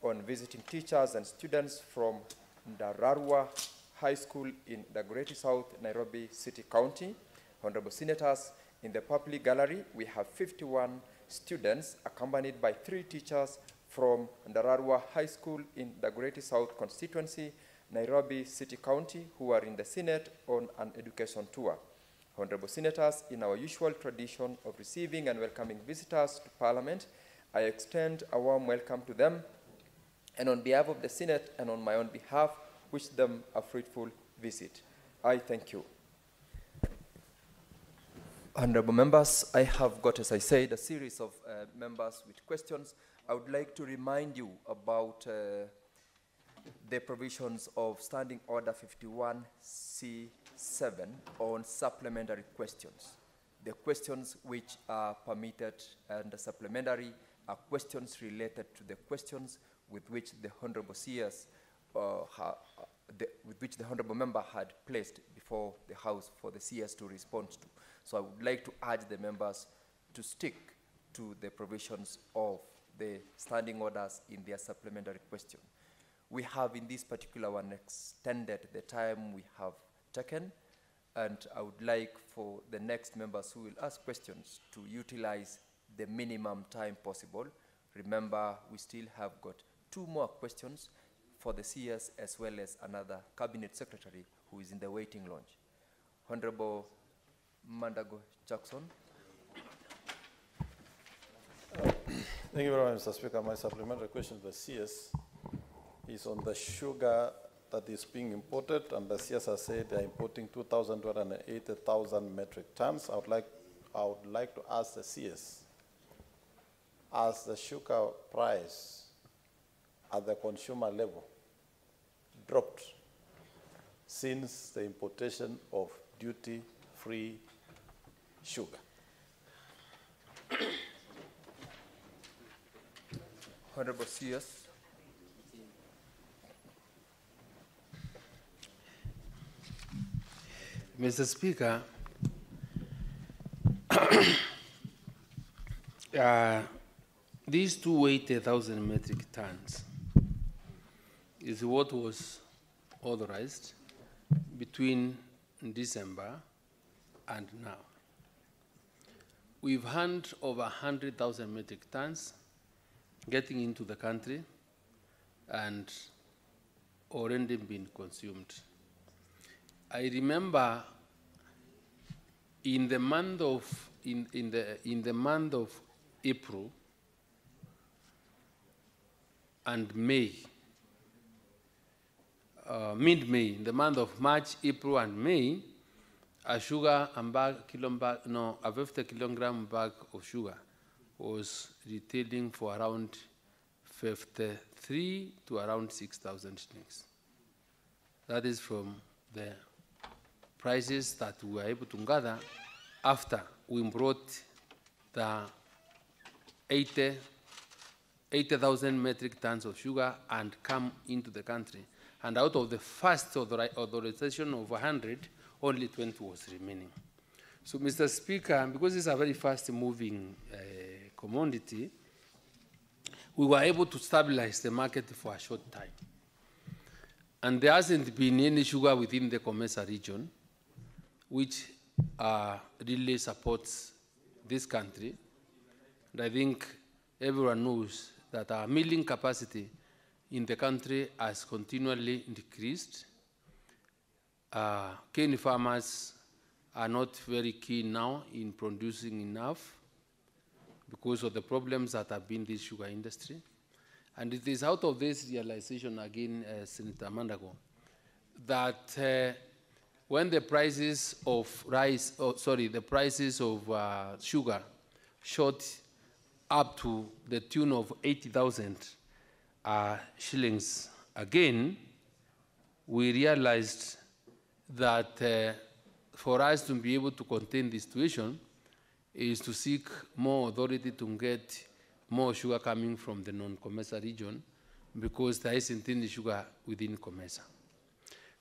on visiting teachers and students from Ndararua High School in Dagoretti South, Nairobi City County. Honorable Senators, in the public gallery, we have 51 students accompanied by 3 teachers from Ndararua High School in Dagoretti South constituency, Nairobi City County, who are in the Senate on an education tour. Honorable Senators, in our usual tradition of receiving and welcoming visitors to Parliament, I extend a warm welcome to them, and on behalf of the Senate and on my own behalf, wish them a fruitful visit. I thank you. Honorable members, I have got, as I said, a series of members with questions. I would like to remind you about the provisions of Standing Order 51C7 on supplementary questions. The questions which are permitted and supplementary are questions related to the questions with which the Honorable CS with which the Honorable Member had placed before the House for the CS to respond to. So I would like to urge the members to stick to the provisions of the standing orders in their supplementary question. We have in this particular one extended the time we have taken, and I would like for the next members who will ask questions to utilize the minimum time possible. Remember, we still have got 2 more questions for the CS as well as another Cabinet Secretary who is in the waiting lounge. Honorable Mandago Jackson.
Thank you very much, Mr. Speaker. My supplementary question to the CS is on the sugar that is being imported, and the CS has said they are importing 280,000 metric tons. I would like to ask the CS, as the sugar price at the consumer level dropped since the importation of duty-free sugar.
Honorable CS.
Mr. Speaker, these 280,000 metric tons is what was authorized between December and now. We've had over 100,000 metric tons getting into the country and already been consumed. I remember in the month of April and May, mid-May, in the month of March, April, and May, a 50 kilogram bag of sugar was retailing for around 53 to around 6,000 shillings. That is from the prices that we were able to gather after we brought the 80,000 metric tons of sugar and come into the country. And out of the first authorization of 100, only 20 was remaining. So, Mr. Speaker, because it's a very fast-moving commodity, we were able to stabilize the market for a short time. And there hasn't been any sugar within the COMESA region, which really supports this country. And I think everyone knows that our milling capacity in the country has continually decreased. Cane farmers are not very keen now in producing enough because of the problems that have been in the sugar industry. And it is out of this realization, again, Senator Mandago, that when the prices of the prices of sugar shot up to the tune of 80,000 shillings again, we realized that for us to be able to contain the situation is to seek more authority to get more sugar coming from the non-COMESA region, because there isn't any sugar within COMESA.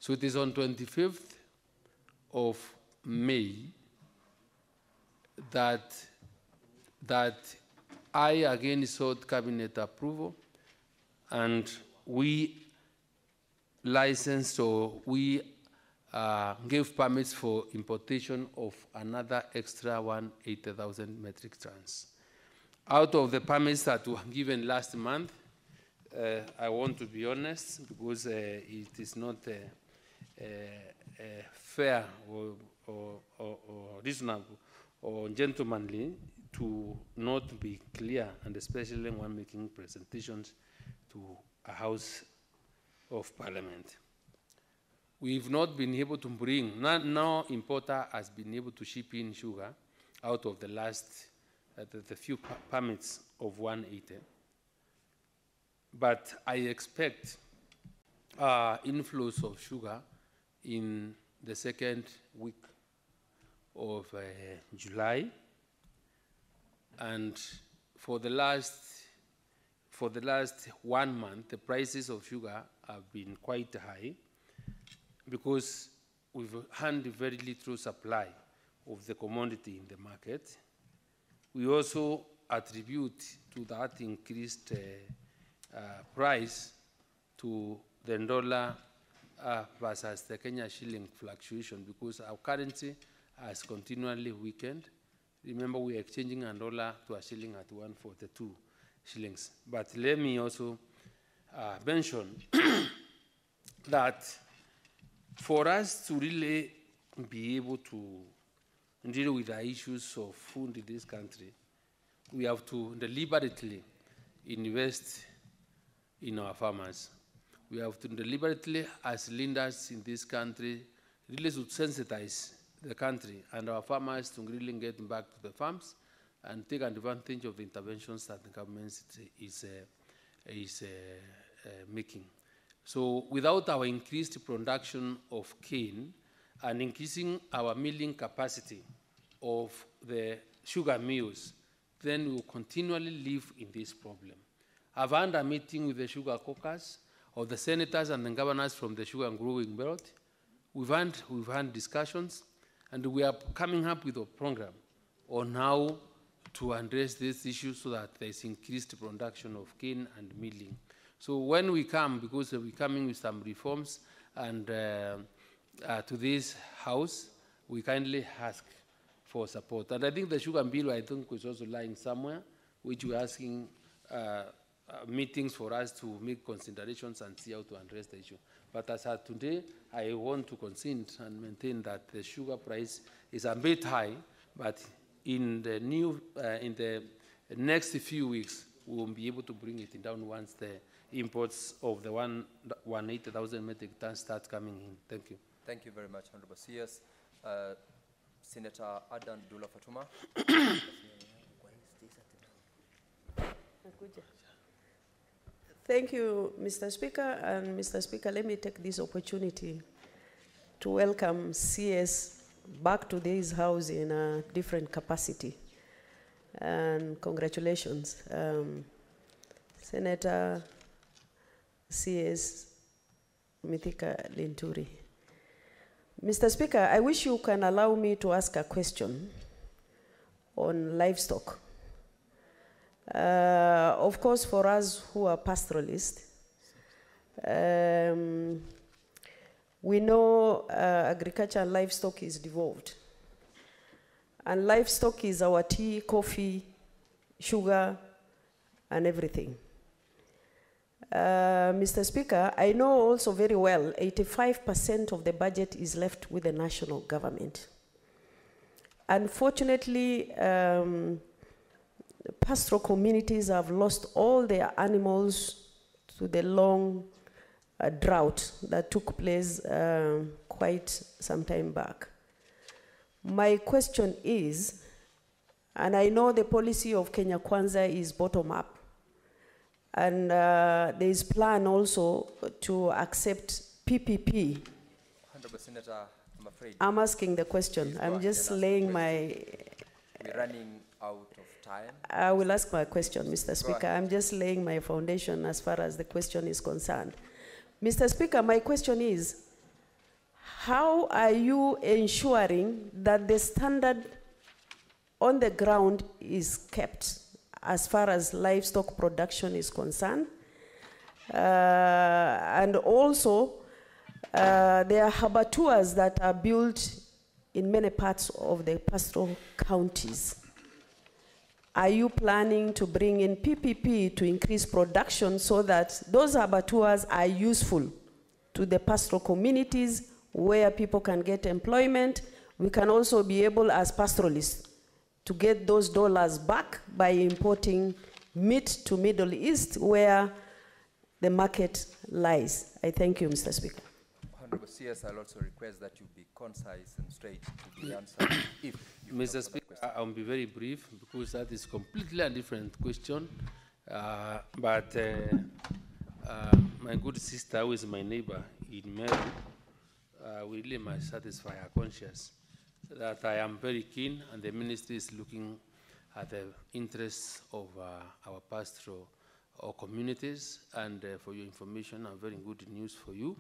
So it is on 25th of May that I again sought cabinet approval, and we licensed, or we gave permits for importation of another extra 180,000 metric tons. Out of the permits that were given last month, I want to be honest, because it is not fair or reasonable or gentlemanly to not be clear, and especially when making presentations to a House of Parliament. We've not been able to bring, no importer has been able to ship in sugar out of the last, the few permits of 180. But I expect inflows of sugar in the second week of July. And for the last 1 month, the prices of sugar have been quite high, because we've had very little supply of the commodity in the market. We also attribute to that increased price to the dollar versus the Kenya shilling fluctuation, because our currency has continually weakened. Remember, we are exchanging a dollar to a shilling at 142 shillings. But let me also mention that for us to really be able to deal with the issues of food in this country, we have to deliberately invest in our farmers. We have to deliberately, as leaders in this country, really to sensitize the country and our farmers to really get back to the farms and take advantage of the interventions that the government is making. So without our increased production of cane and increasing our milling capacity of the sugar mills, then we will continually live in this problem. I've had a meeting with the sugar caucus of the senators and the governors from the sugar and growing belt. We've had discussions, and we are coming up with a program on how to address this issue so that there is increased production of cane and milling. So when we come, because we're coming with some reforms and to this House, we kindly ask for support. And I think the sugar bill, I think, is also lying somewhere, which we're asking meetings for us to make considerations and see how to address the issue. But as of today, I want to consent and maintain that the sugar price is a bit high, but in the next few weeks, we will be able to bring it down once the imports of the 180,000 metric tons start coming in. Thank you.
Thank you very much, Honorable CS. Senator Adan Dula Fatuma.
Thank you, Mr. Speaker. And Mr. Speaker, let me take this opportunity to welcome CS back to this House in a different capacity. and congratulations. Senator CS Mithika Linturi. Mr. Speaker, I wish you can allow me to ask a question on livestock. Of course, for us who are pastoralists, we know agriculture and livestock is devolved. And livestock is our tea, coffee, sugar, and everything. Mr. Speaker, I know also very well 85% of the budget is left with the national government. Unfortunately, pastoral communities have lost all their animals to the long drought that took place quite some time back. My question is, and I know the policy of Kenya Kwanza is bottom up, and there is plan also to accept PPP.
Honorable Senator, I'm afraid.
I'm asking the question. I'm just laying my...
We're running out of time.
I will ask my question, Mr. Speaker. I'm just laying my foundation as far as the question is concerned. Mr. Speaker, my question is, how are you ensuring that the standard on the ground is kept as far as livestock production is concerned? And also, there are abattoirs that are built in many parts of the pastoral counties. Are you planning to bring in PPP to increase production so that those abattoirs are useful to the pastoral communities where people can get employment? We can also be able, as pastoralists, to get those dollars back by importing meat to Middle East where the market lies. I thank you, Mr. Speaker.
Honorable CS, I'll also request that you be concise and straight to the answer. If you
Mr. Speaker, I'll be very brief because that is completely a different question. But my good sister, who is my neighbor in Mbere, we really must satisfy her conscience that I am very keen, and the ministry is looking at the interests of our pastoral communities. And for your information, and very good news for you,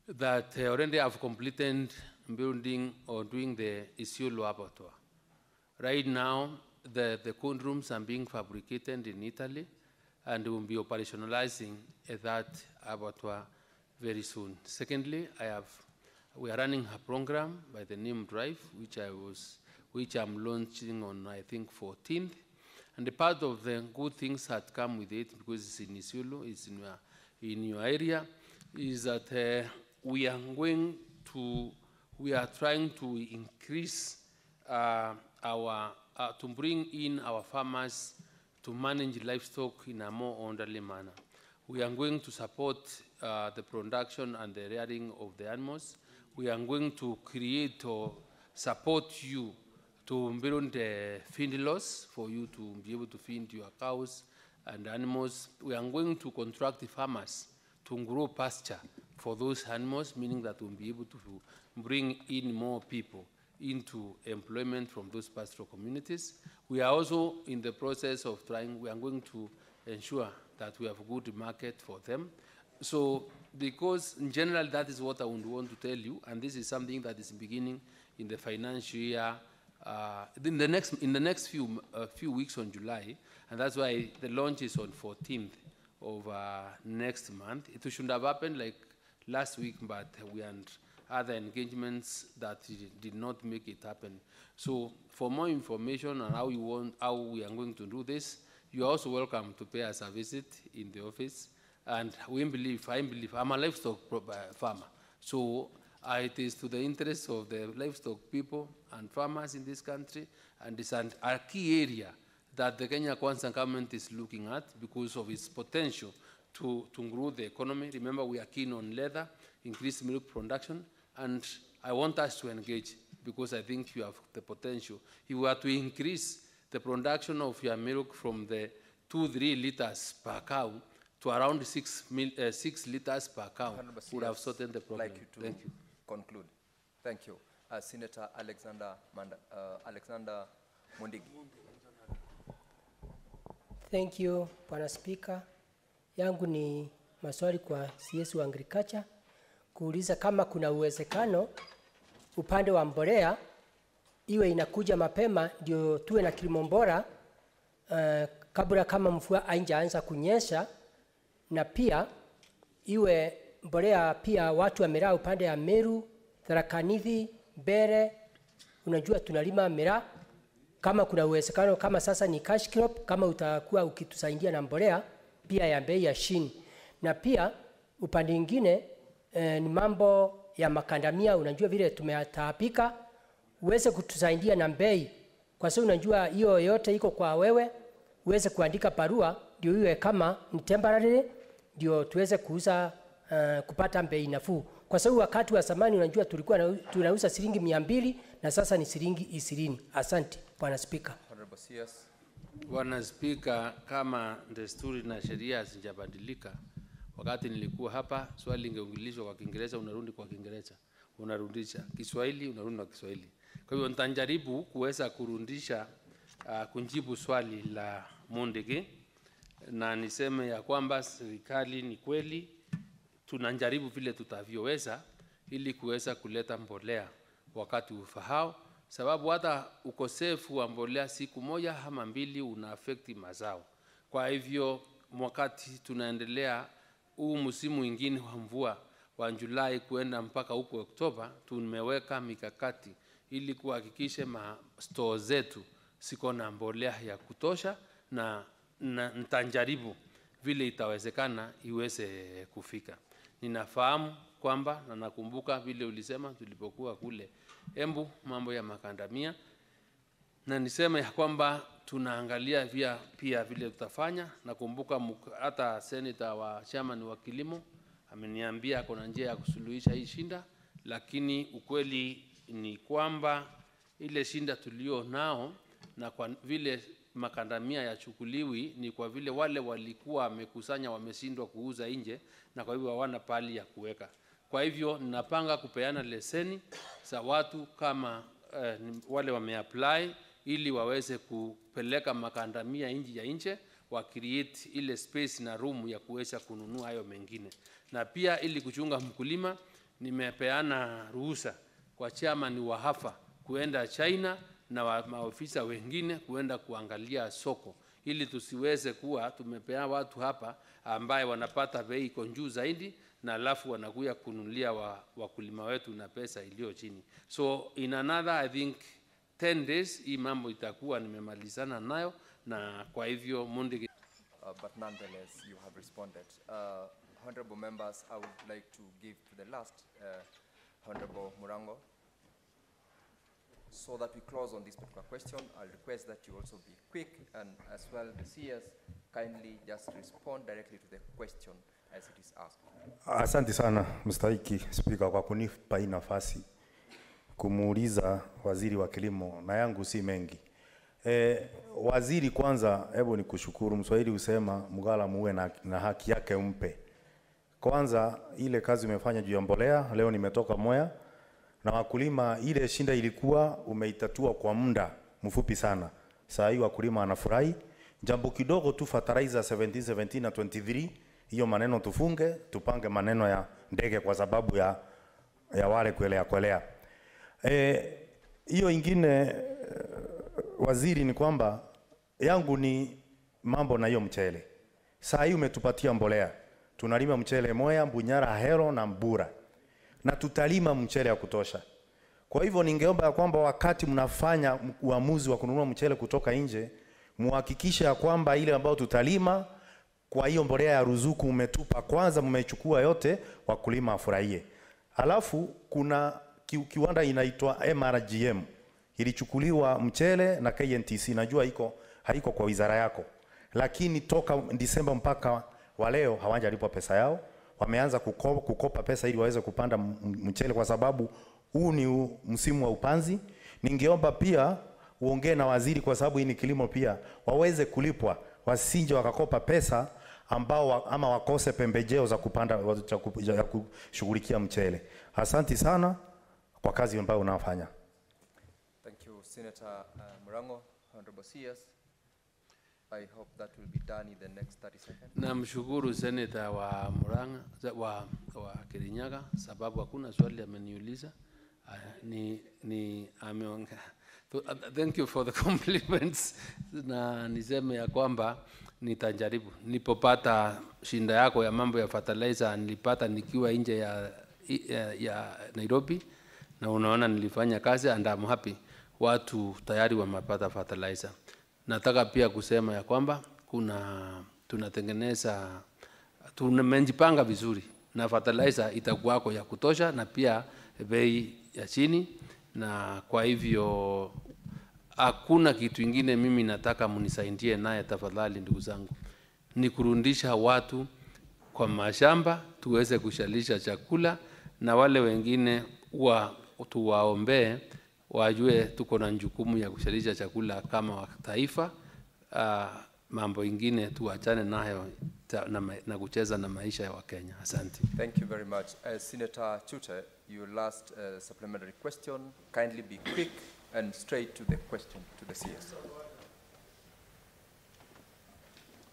that already have completed building or doing the ciûria abattoir. Right now, the cold rooms are being fabricated in Italy, and will be operationalizing that abattoir very soon. Secondly, we are running a program by the name Drive, which I'm launching on, I think, 14th. And the part of the good things that come with it, because it's in Isiolo, it's in your area, is that we are trying to increase to bring in our farmers to manage livestock in a more orderly manner. We are going to support the production and the rearing of the animals. We are going to create or support you to build feed lots for you to be able to feed your cows and animals. We are going to contract the farmers to grow pasture for those animals, meaning that we'll be able to bring in more people into employment from those pastoral communities. We are also in the process of we are going to ensure that we have a good market for them. So, because in general, that is what I would want to tell you, and this is something that is beginning in the financial year, in the next few weeks on July, and that's why the launch is on 14th of next month. It should have happened like last week, but we had other engagements that did not make it happen. So for more information on how we are going to do this, you are also welcome to pay us a visit in the office. And I believe, I'm a livestock farmer. So it is to the interest of the livestock people and farmers in this country, and it's a key area that the Kenya Kwanza government is looking at because of its potential to grow the economy. Remember, we are keen on leather, increased milk production, and I want us to engage because I think you have the potential. If we are to increase the production of your milk from the 2-3 liters per cow to around 6 liters per cow, would have sorted the problem.
Like you to conclude. Thank you. Senator Alexander Mondigi.
Thank you, Bwana Speaker. Yangu ni maswali kwa CS wa Agriculture kuuliza kama kuna uwezekano upande wa mbolea iwe inakuja mapema ndio tuwe na kilimo bora kabla kama mvua haijaanza kunyesha, na pia iwe mbolea pia watu wamelaa upande ya Meru, Tharaka Nithi, Mbere, unajua tunalima miraa. Kama kuna uwezekano kama sasa ni cash crop, kama utakuwa ukitusaidia na mbolea pia ya bei ya chini. Na pia upande mwingine ni mambo ya makandamia, unajua vile tumetaabika, uweze kutusaidia na bei. Kwa sababu unajua hiyo yote iko kwa wewe, uweze kuandika barua ndio iwe kama ni temporary ndio tuweze kuuza kupata bei nafuu. Kwa sababu wakati wa zamani unajua tulikuwa tunauza shilingi 200 na sasa ni shilingi 20. Asante Bwana Speaker.
Honorable CS.
Bwana Speaker, kama desturi na sheria hazijabadilika, wakati nilikuwa hapa swali lingeungilishwa kwa Kiingereza, unarudi kwa Kiingereza, unarudisha Kiswahili, unarudi kwa Kiswahili. Kwa hivyo nitajaribu kuweza kurudisha kujibu swali la Mundigi, na niseme ya kwamba serikali ni kweli tunajaribu vile tutavyoweza ili kuweza kuleta mbolea wakati ufahao, sababu hata ukosefu wa mbolea siku moja ama mbili una affect mazao. Kwa hivyo wakati tunaendelea huu msimu mwingine wa mvua wa Julai kuenda mpaka huko Oktoba, tumeweka mikakati ili kuhakikisha store zetu siko na mbolea ya kutosha, na nitajaribu vile itawezekana iweze kufika. Ninafahamu kwamba na nakumbuka vile ulisema tulipokuwa kule Embu mambo ya makandamia, na niseme ya kwamba tunaangalia pia vile tutafanya. Nakumbuka hata senator wa chairman wa kilimo ameniambia kuna njia ya kusuluhisha hii shinda, lakini ukweli ni kwamba ile shinda tulio nao na kwa vile makandamia yachukuliwi ni kwa vile wale walikuwa wamekusanya wameshindwa kuuza nje, na kwa hivyo hawana pali ya kuweka. Kwa hivyo ninapanga kupeana leseni za watu kama wale wameapply ili waweze kupeleka makandamia nje ya nje, wa create ile space na room ya kuweza kununua hayo mengine. Na pia ili kuchunga mkulima nimepeana ruhusa kwa chairman wa Hafa kuenda China na maofisa wengine kuenda kuangalia soko, ili tusiweze kuwa tumepea watu hapa ambaye wanapata bei iko juu zaidi na alafu wanakuja kununulia wakulima wetu na pesa iliyo chini. So in another I think 10 days hii mambo itakuwa nimemalizana nayo, na kwa hivyo Mundigi.
But nonetheless you have responded. Honorable members, I would like to give to the last Honorable Murango. So that we close on this particular question, I'll request that you also be quick, and as well the CS kindly just respond directly to the question as it is asked.
Asante sana mstahiki Speaker kwa kunipa hii nafasi kumuuliza waziri wa kilimo, na yangu si mengi. Waziri, kwanza hebu nikushukuru. Mswahili usema mgala muwe na haki yake umpe. Kwanza ile kazi umefanya juu ya mbolea, leo nimetoka Mwea na wakulima, ile shinda ilikuwa umeitatua kwa muda mfupi sana. Saa hii wakulima anafurahi. Jambo kidogo tu fertilizer 17 na 23, hiyo maneno tufunge, tupange maneno ya ndege kwa sababu ya wale kuelea. Hiyo ingine waziri ni kwamba yangu ni mambo na hiyo mchele. Saa hii umetupatia mbolea. Tunalima mchele Mwea, Bunyara, Ahero na Mbura, na tutalima mchele ya kutosha. Kwa hivyo ningeomba kwamba wakati mnafanya uamuzi wa kununua mchele kutoka nje, muhakikishe ya kwamba ile ambayo tutalima kwa hiyo mbolea ya ruzuku umetupa kwanza, mmechukua yote, wakulima afurahie. Alafu kuna kiwanda inaitwa MRGM ilichukuliwa mchele na KNTC, najua haiko kwa wizara yako, lakini toka Disemba mpaka wa leo hawajalipwa pesa yao. Wameanza kukopa pesa ili waweze kupanda mchele kwa sababu huu ni msimu wa upanzi. Ningeomba pia uongee na waziri kwa sababu hii ni kilimo pia, waweze kulipwa, wasinje wakakopa pesa ambao ama wakose pembejeo za kupanda ya kushughulikia mchele. Asante sana kwa kazi ambayo unafanya.
Thank you, Senator Murango. Honorable CS. I hope that will be done in the next 30 seconds.
Namshukuru Senator wa Murang'a wa Kirinyaga sababu hakuna swali ameniuliza. Ameongea. Thank you for the compliments. Na niseme ya kwamba nitajaribu. Nilipopata shinda yako ya mambo ya fertilizer nilipata nikiwa nje ya Nairobi, na unaona nilifanya kazi and I'm happy. Watu tayari wamepata fertilizer. Nataka pia kusema ya kwamba tumejipanga vizuri na fertilizer itakuwako ya kutosha na pia bei ya chini, na kwa hivyo hakuna kitu kingine mimi nataka munisaidie naye tafadhali ndugu zangu, ni kurudisha watu kwa mashamba tuweze kushalisha chakula, na wale wengine tuwaombee wajue tuko na jukumu ya kushalisha chakula kama taifa. Mambo ingine tuachane nayo na kucheza na maisha ya Wakenya. Asante.
Thank you very much. Senator Chute, your last supplementary question. Kindly be quick and straight to the question to the CS.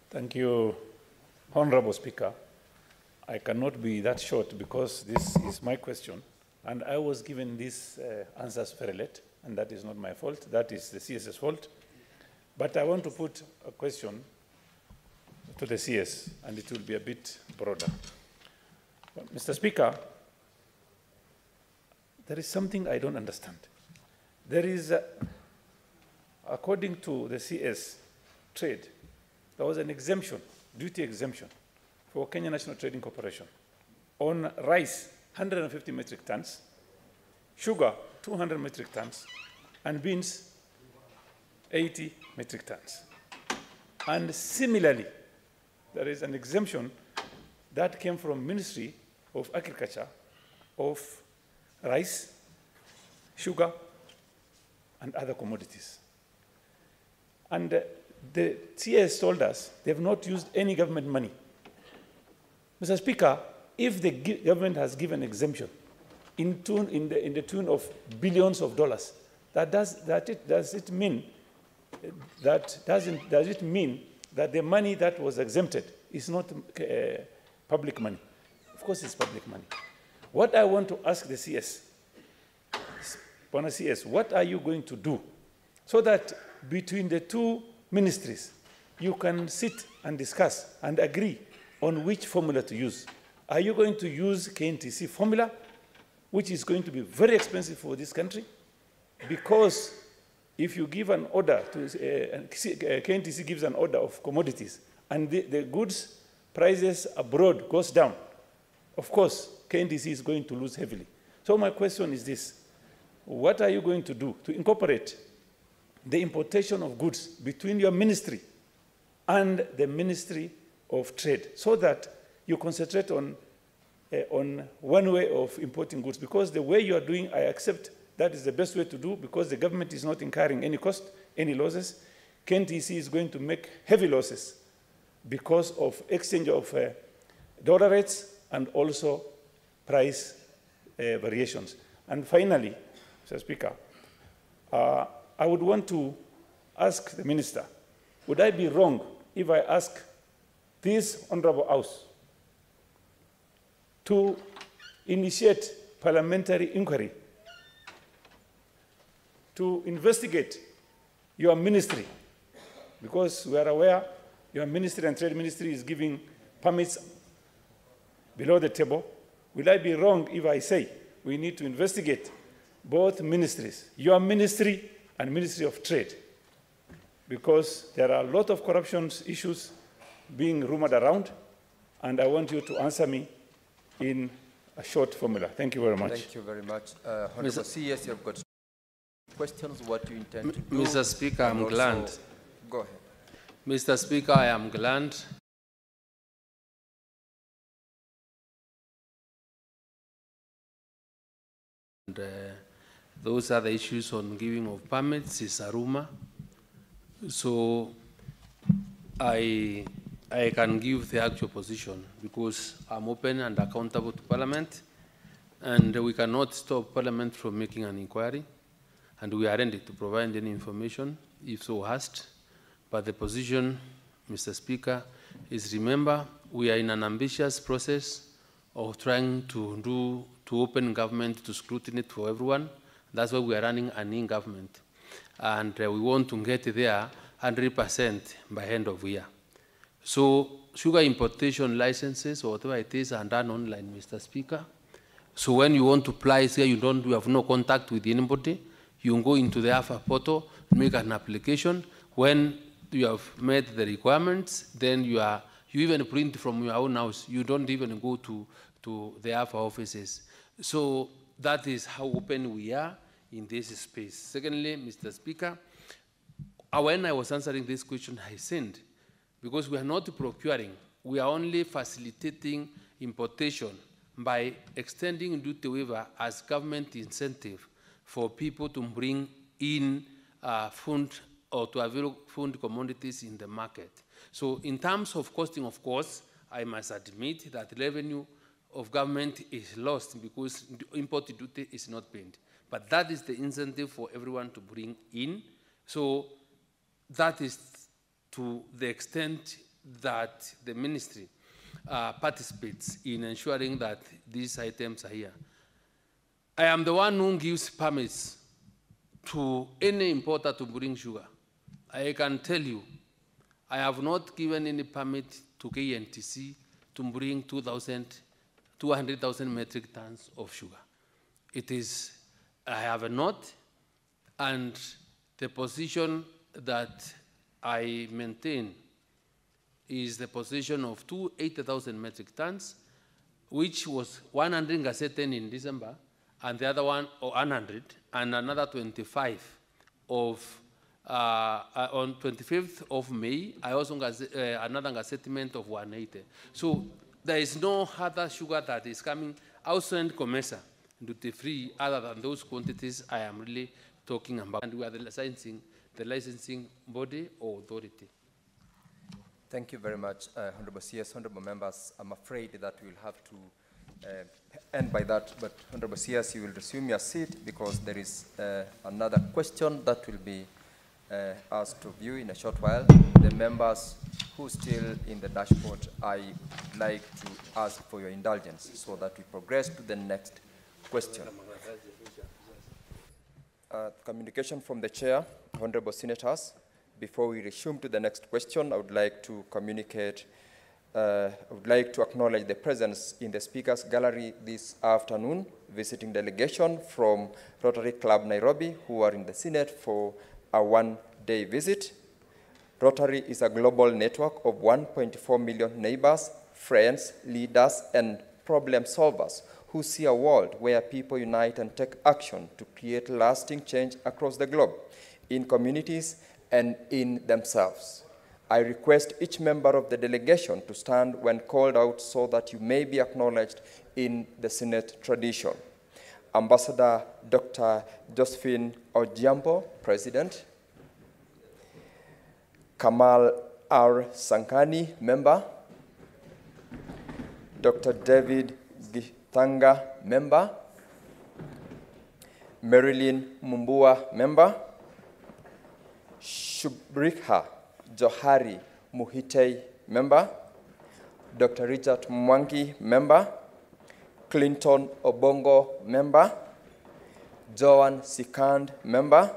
Thank you, Honorable Speaker. I cannot be that short because this is my question, and I was given these answers very late, and that is not my fault. That is the CS's fault. But I want to put a question to the CS, and it will be a bit broader. Mr. Speaker, there is something I don't understand. There is, according to the CS trade, there was an exemption, duty exemption, for Kenya National Trading Corporation on rice, 150 metric tons, sugar, 200 metric tons, and beans, 80 metric tons. And similarly, there is an exemption that came from Ministry of Agriculture of rice, sugar, and other commodities. And the CS told us they have not used any government money. Mr. Speaker, if the government has given exemption in the tune of billions of dollars, does it mean that the money that was exempted is not public money? Of course it's public money. What I want to ask the CS, Bwana CS, what are you going to do so that between the two ministries you can sit and discuss and agree on which formula to use? Are you going to use KNTC formula, which is going to be very expensive for this country? Because if you give an order to, KNTC gives an order of commodities, and the goods prices abroad goes down, of course, KNTC is going to lose heavily. So my question is this: what are you going to do to incorporate the importation of goods between your ministry and the Ministry of Trade, so that you concentrate on one way of importing goods? Because the way you are doing, I accept that is the best way to do, because the government is not incurring any cost, any losses. KNTC is going to make heavy losses because of exchange of dollar rates and also price variations. And finally, Mr. Speaker, I would want to ask the Minister, would I be wrong if I ask this Honorable House to initiate parliamentary inquiry to investigate your ministry? Because we are aware your ministry and trade ministry is giving permits below the table. Will I be wrong if I say we need to investigate both ministries, your ministry and Ministry of Trade? Because there are a lot of corruption issues being rumored around, and I want you to answer me in a short formula. Thank you very much.
Thank you very much. Honorable CS, you have got questions. What do you intend to do?
Mr. Speaker, I'm glad.
Go ahead.
Mr. Speaker, I am glad and those are the issues on giving of permits is a rumor. So I can give the actual position because I'm open and accountable to Parliament, and we cannot stop Parliament from making an inquiry, and we are ready to provide any information if so asked. But the position, Mr. Speaker, is remember, we are in an ambitious process of trying to open government to scrutiny for everyone. That's why we are running an in-government. And we want to get there 100% by end of year. So sugar importation licenses or whatever it is are done online, Mr. Speaker. So when you want to apply here, you have no contact with anybody. You go into the AFA portal, make an application. When you have met the requirements, then you even print from your own house. You don't even go to the AFA offices. So that is how open we are in this space. Secondly, Mr. Speaker, when I was answering this question, I said, because we are not procuring, we are only facilitating importation by extending duty waiver as government incentive for people to bring in food or to avail food commodities in the market. So in terms of costing, of course, I must admit that revenue of government is lost because import duty is not paid. But that is the incentive for everyone to bring in. So that is to the extent that the ministry participates in ensuring that these items are here. I am the one who gives permits to any importer to bring sugar. I can tell you, I have not given any permit to KNTC to bring 200,000 metric tons of sugar. I have not, and the position that I maintain is the position of 80,000 metric tons, which was 100 gazetted in December, and the other one, 100, and another 25 on 25th of May, I also got another gazettement of 180. So there is no other sugar that is coming outside Comesa, duty-free, other than those quantities I am really talking about. And we are the licensing body or authority.
Thank you very much, Honorable CS. Honorable members, I'm afraid that we'll have to end by that, but Honorable CS, you will resume your seat because there is another question that will be asked of you in a short while. The members who are still in the dashboard, I like to ask for your indulgence so that we progress to the next question. Communication from the chair, Honorable Senators. Before we resume to the next question, I would like to communicate, I would like to acknowledge the presence in the Speaker's Gallery this afternoon, visiting delegation from Rotary Club Nairobi, who are in the Senate for a one-day visit. Rotary is a global network of 1.4 million neighbors, friends, leaders, and problem solvers who see a world where people unite and take action to create lasting change across the globe, in communities and in themselves. I request each member of the delegation to stand when called out so that you may be acknowledged in the Senate tradition. Ambassador Dr. Josephine Ojiambo, President. Kamal R. Sankani, Member. Dr. David Githanga, Member. Marilyn Mumbua, Member. Shubrikha Johari Muhitei, Member. Dr. Richard Mwangi, Member. Clinton Obongo, Member. Joan Sikand, Member.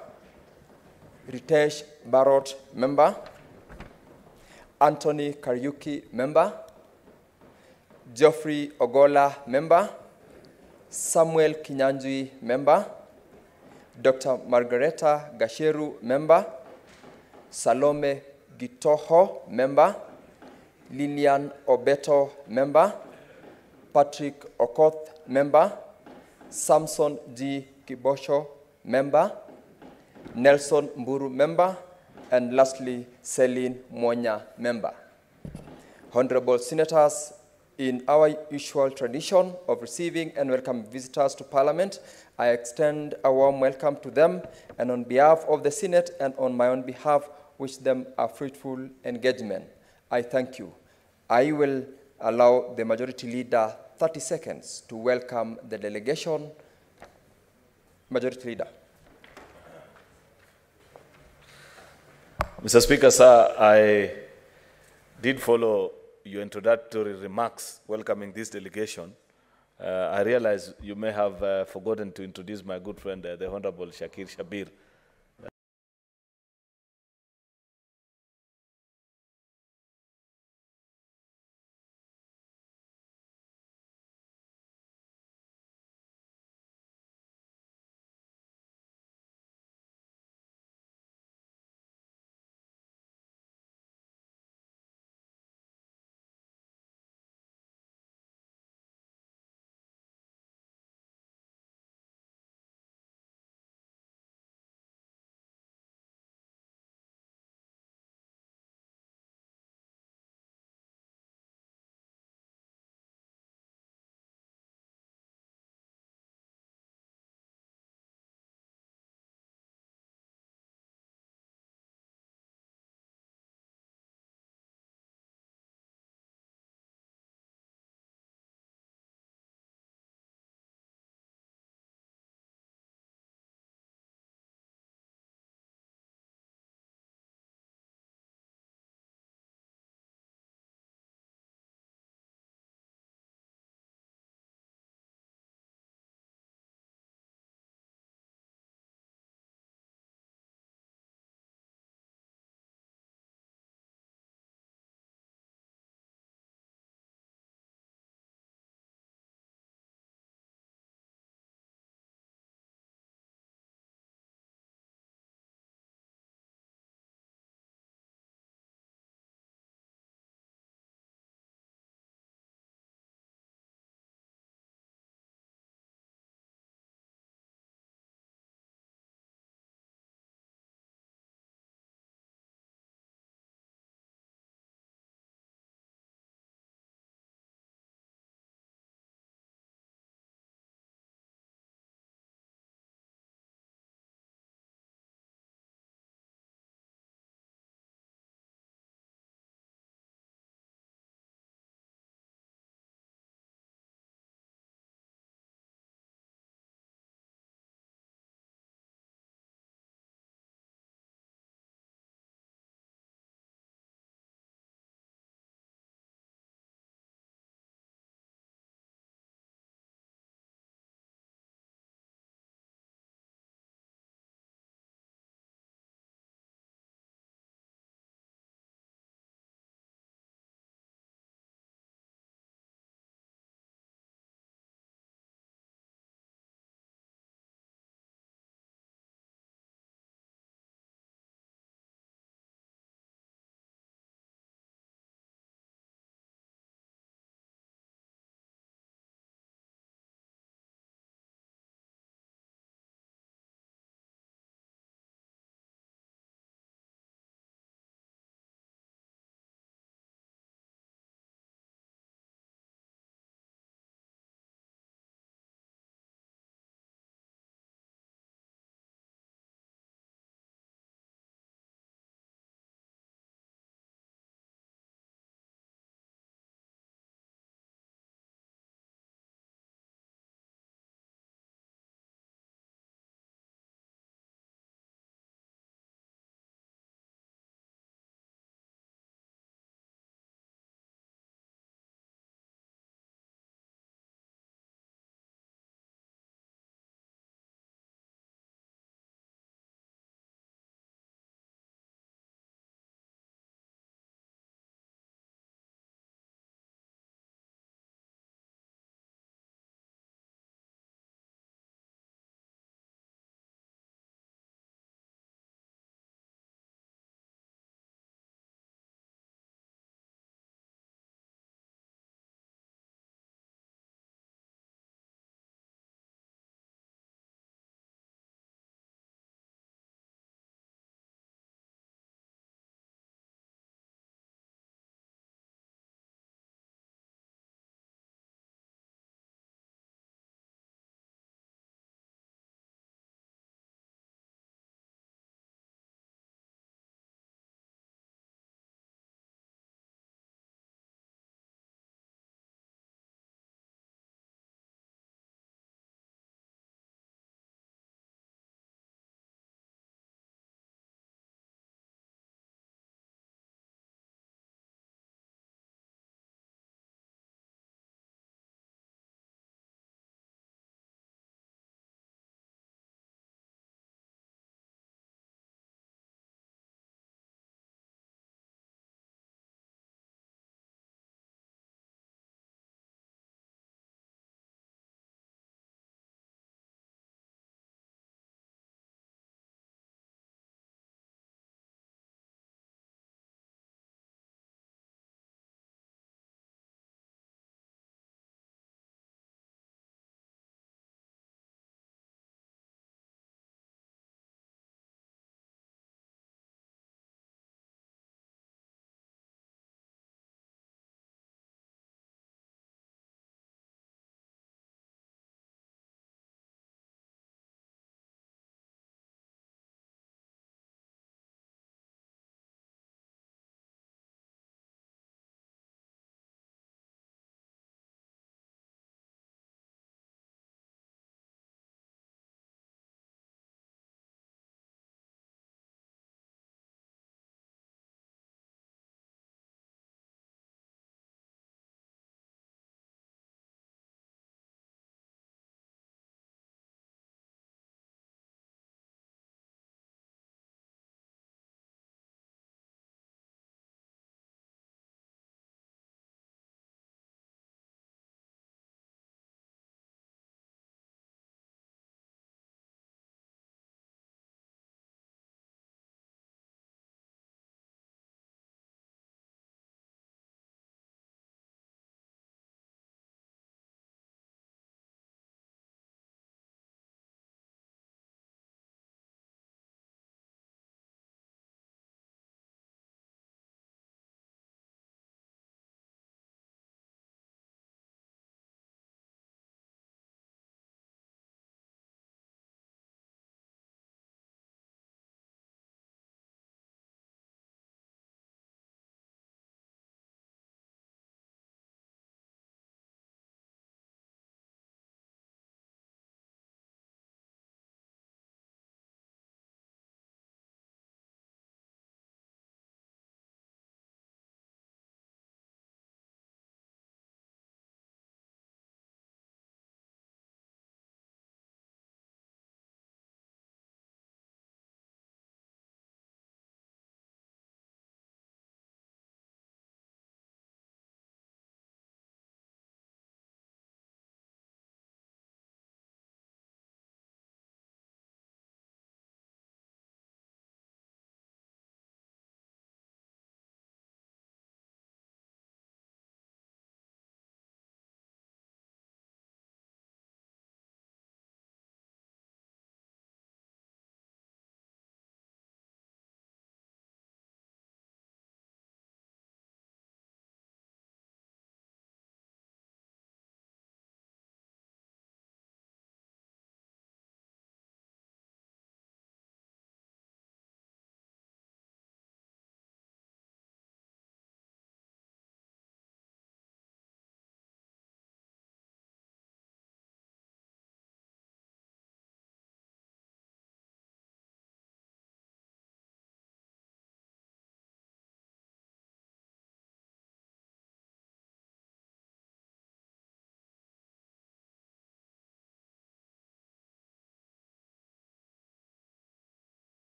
Ritesh Barot, Member. Anthony Kariuki, Member. Geoffrey Ogola, Member. Samuel Kinyanjui, Member. Dr. Margareta Gasheru, Member. Salome Gitoho, Member. Lilian Obeto, Member. Patrick Okoth, Member. Samson G. Kibosho, Member. Nelson Mburu, Member. And lastly, Celine Monya, Member. Honorable Senators, in our usual tradition of receiving and welcoming visitors to Parliament, I extend a warm welcome to them, and on behalf of the Senate and on my own behalf, wish them a fruitful engagement. I thank you. I will allow the Majority Leader 30 seconds to welcome the delegation. Majority Leader.
Mr. Speaker, sir, I did follow your introductory remarks welcoming this delegation. I realize you may have forgotten to introduce my good friend, the Honorable Shakir Shabir.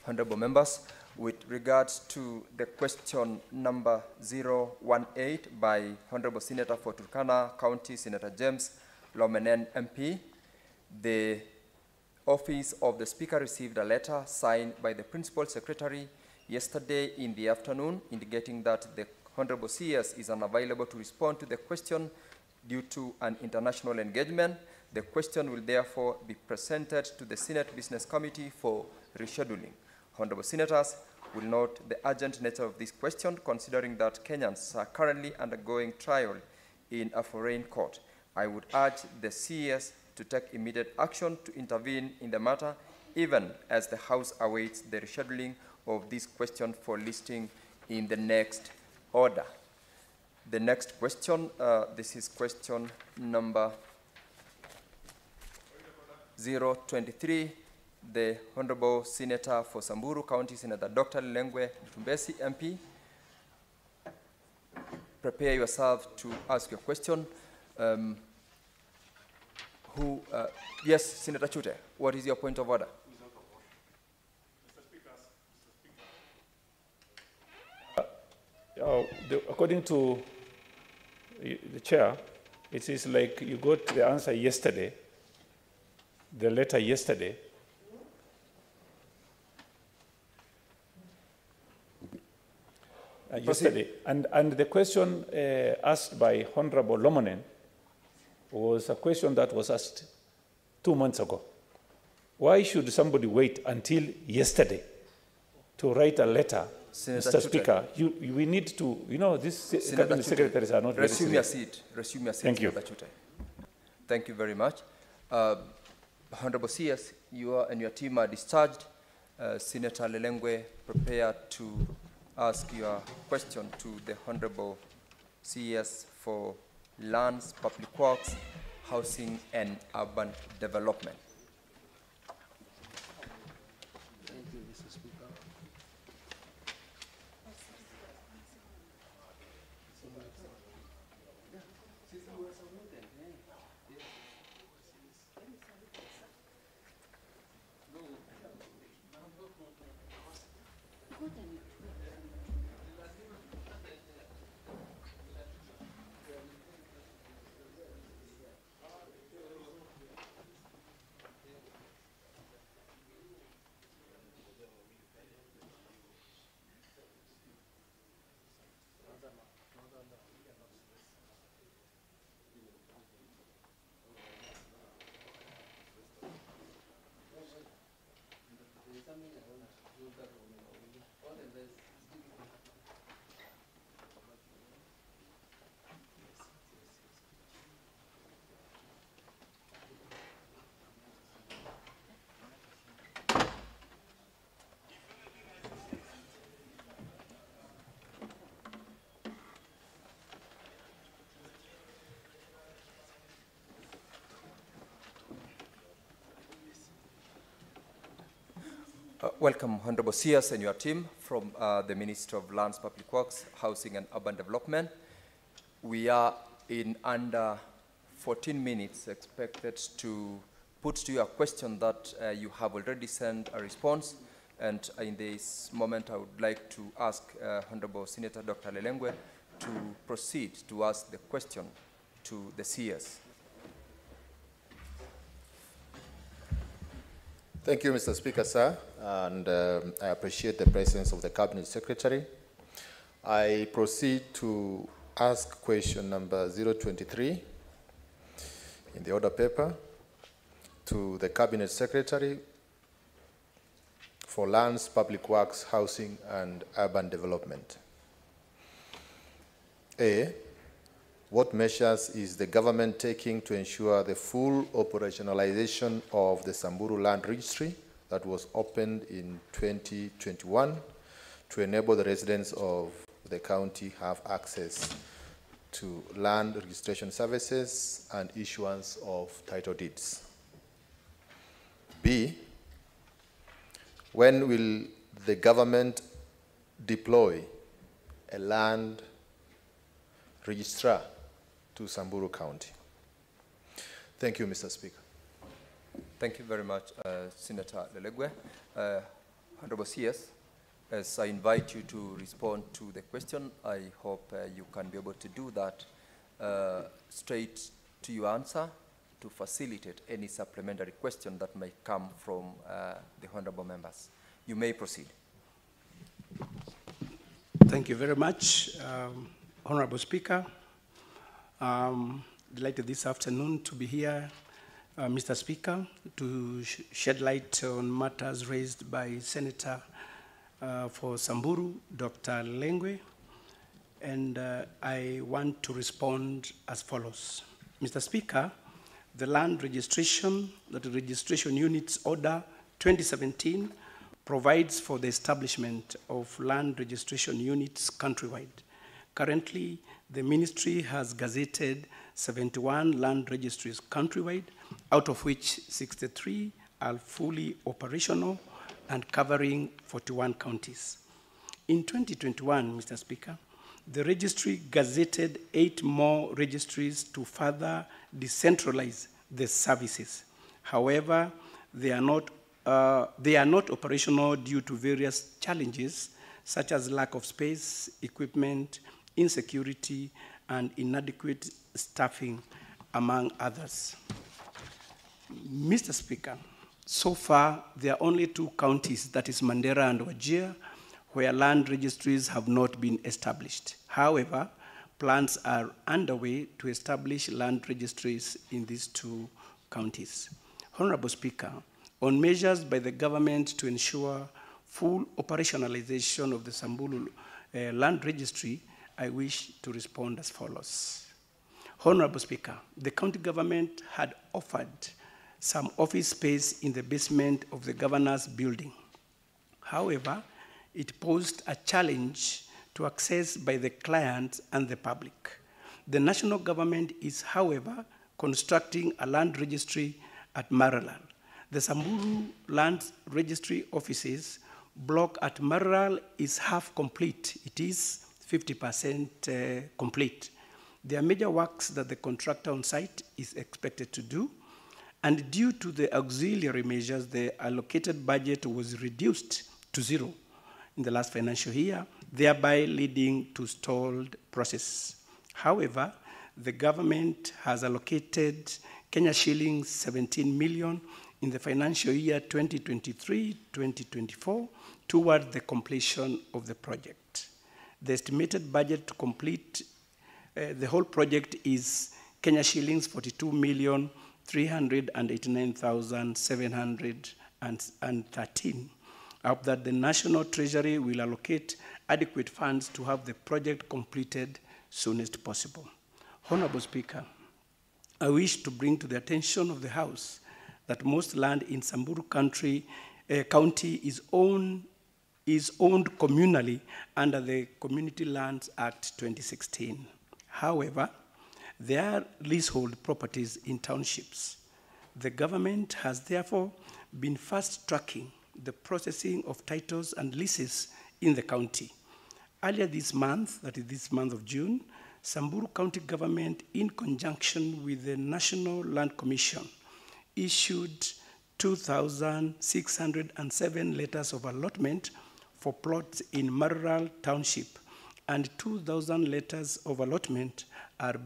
honorable members, with regards to the question number 018 by Honorable Senator for Turkana County, Senator James Lomenen MP, the Office of the Speaker received a letter signed by the Principal Secretary yesterday in the afternoon, indicating that the Honorable CS is unavailable to respond to the question due to an international engagement. The question will therefore be presented to the Senate Business Committee for rescheduling. Honorable Senators will note the urgent nature of this question, considering that Kenyans are currently undergoing trial in a foreign court. I would urge the CS to take immediate action to intervene in the matter, even as the House awaits the rescheduling of this question for listing in the next order. The next question, this is question number 023. The Honorable Senator for Samburu County, Senator Dr. Lengwe Mtumbesi MP. Prepare yourself to ask your question. Yes, Senator Chute, what is your point of order?
According to the chair, it is like you got the answer yesterday, the letter yesterday. Yesterday, and the question asked by Honorable Lomonen was a question that was asked 2 months ago. Why should somebody wait until yesterday to write a letter?
Senator
Mr. Speaker, we need to, these cabinet secretaries are not
resume
very
your seat. Resume your seat,
Thank you.
Senator Chute. Thank you very much. Honorable CS, you and your team are discharged. Senator Lelengwe, prepare to ask your question to the Honorable CS for Lands, Public Works, Housing and Urban Development.
Thank you, Mr. Speaker.
Welcome, Honorable CS and your team from the Ministry of Lands, Public Works, Housing and Urban Development. We are in under 14 minutes expected to put to you a question that you have already sent a response. And in this moment, I would like to ask Honorable Senator Dr. Lelengwe to proceed to ask the question to the CS.
Thank you, Mr. Speaker, sir, and I appreciate the presence of the Cabinet Secretary. I proceed to ask question number 023 in the order paper to the Cabinet Secretary for Lands, Public Works, Housing and Urban Development. A, what measures is the government taking to ensure the full operationalization of the Samburu Land Registry that was opened in 2021 to enable the residents of the county have access to land registration services and issuance of title deeds? B, when will the government deploy a land registrar to Samburu County? Thank you, Mr. Speaker.
Thank you very much, Senator Lelegwe. Honorable CS, as I invite you to respond to the question, I hope you can be able to do that straight to your answer to facilitate any supplementary question that may come from the honorable members. You may proceed.
Thank you very much, Honorable Speaker. Delighted this afternoon to be here, Mr. Speaker, to shed light on matters raised by Senator for Samburu, Dr. Lengwe, and I want to respond as follows. Mr. Speaker, the Land Registration, the Registration Units Order 2017 provides for the establishment of land registration units countrywide. Currently, the ministry has gazetted 71 land registries countrywide, out of which 63 are fully operational and covering 41 counties. In 2021, Mr. Speaker, the registry gazetted 8 more registries to further decentralize the services. However, they are not operational due to various challenges, such as lack of space, equipment, insecurity, and inadequate staffing, among others. Mr. Speaker, so far, there are only 2 counties, that is Mandera and Wajir, where land registries have not been established. However, plans are underway to establish land registries in these 2 counties. Honorable Speaker, on measures by the government to ensure full operationalization of the Samburu Land Registry, I wish to respond as follows. Honorable Speaker, the county government had offered some office space in the basement of the governor's building. However, it posed a challenge to access by the clients and the public. The national government is, however, constructing a land registry at Maralal. The Samburu Land Registry offices block at Maralal is half complete. It is 50% complete. There are major works that the contractor on site is expected to do, and due to the auxiliary measures, the allocated budget was reduced to 0 in the last financial year, thereby leading to stalled process. However, the government has allocated Kenya shillings 17 million in the financial year 2023-2024 toward the completion of the project. The estimated budget to complete the whole project is Kenya shillings 42,389,713. Of that, the National Treasury will allocate adequate funds to have the project completed soonest possible. Honorable Speaker, I wish to bring to the attention of the House that most land in Samburu County is owned communally under the Community Lands Act 2016. However, there are leasehold properties in townships. The government has therefore been fast-tracking the processing of titles and leases in the county. Earlier this month, that is this month of June, Samburu County government, in conjunction with the National Land Commission, issued 2,607 letters of allotment for plots in Maralal Township, and 2,000 letters of allotment are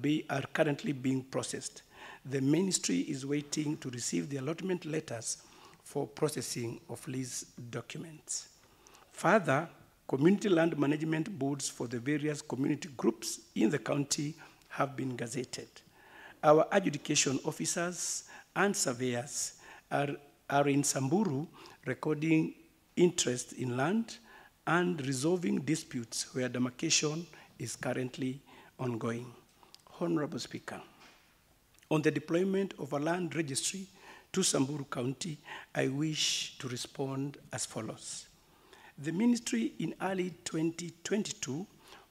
currently being processed. The ministry is waiting to receive the allotment letters for processing of lease documents. Further, community land management boards for the various community groups in the county have been gazetted. Our adjudication officers and surveyors are in Samburu recording interest in land and resolving disputes where demarcation is currently ongoing. Honorable Speaker, on the deployment of a land registry to Samburu County, I wish to respond as follows. The ministry in early 2022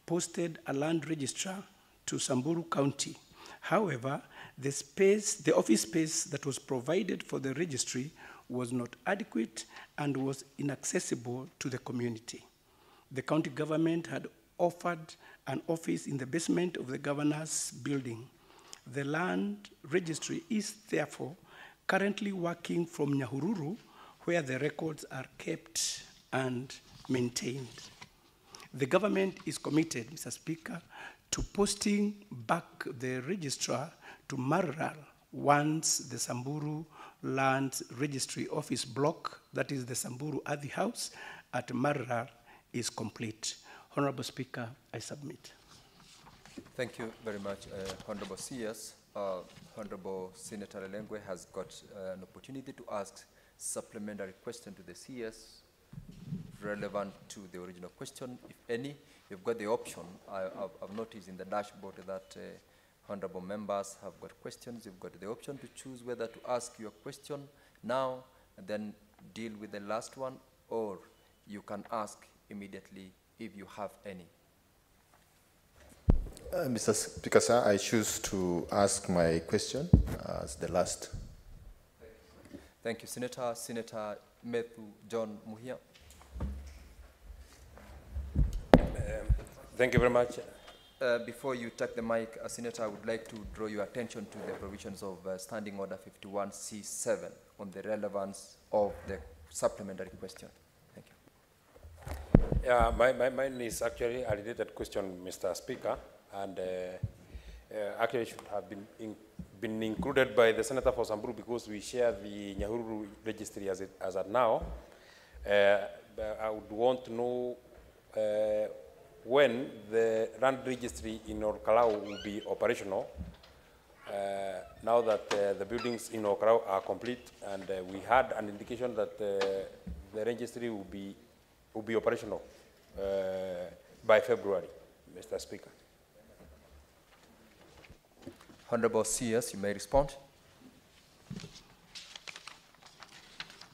posted a land registrar to Samburu County. However, the office space that was provided for the registry was not adequate and was inaccessible to the community. The county government had offered an office in the basement of the governor's building. The land registry is therefore currently working from Nyahururu, where the records are kept and maintained. The government is committed, Mr. Speaker, to posting back the registrar to Maralal once the Samburu Land Registry Office block, that is the Samburu Ardhi House at Maralal, is complete. Honorable Speaker, I submit.
Thank you very much, Honorable CS. Honorable Senator Lelengwe has got an opportunity to ask supplementary question to the CS relevant to the original question, if any. You've got the option. I've noticed in the dashboard that honorable members have got questions. You've got the option to choose whether to ask your question now and then deal with the last one, or you can ask immediately if you have any.
Mr. Speaker, sir, I choose to ask my question as the last.
Thank you, Senator. Senator Methu John Muhia.
Thank you very much.
Before you take the mic, Senator, I would like to draw your attention to the provisions of Standing Order 51C7 on the relevance of the supplementary question. Thank you.
Yeah, mine is actually a related question, Mr. Speaker, and actually should have been included by the Senator for Samburu because we share the Nyahururu registry as at now. I would want to know when the land registry in Orkalau will be operational, now that the buildings in Orkalau are complete, and we had an indication that the registry will be operational by February, Mr. Speaker.
Honorable CS, you may respond.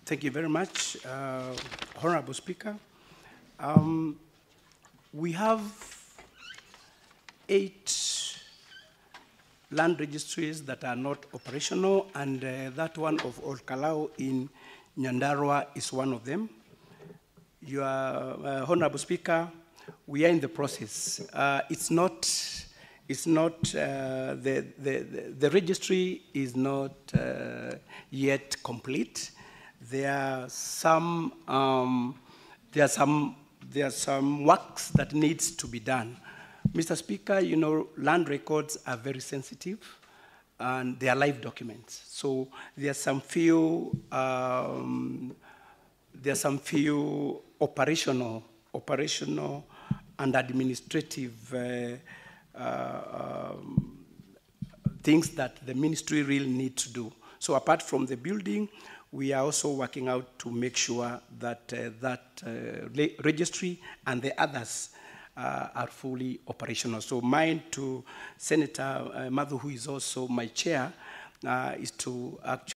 Thank you very much, Honorable Speaker. We have 8 land registries that are not operational, and that one of Orkalau in Nyandarua is one of them. Your Honorable Speaker, we are in the process. The registry is not yet complete. There are some works that needs to be done. Mr. Speaker, you know, land records are very sensitive and they are live documents. So there are some few operational and administrative things that the ministry really need to do. So apart from the building, we are also working out to make sure that registry and the others are fully operational. So mine to Senator Madhu, who is also my chair, is to actually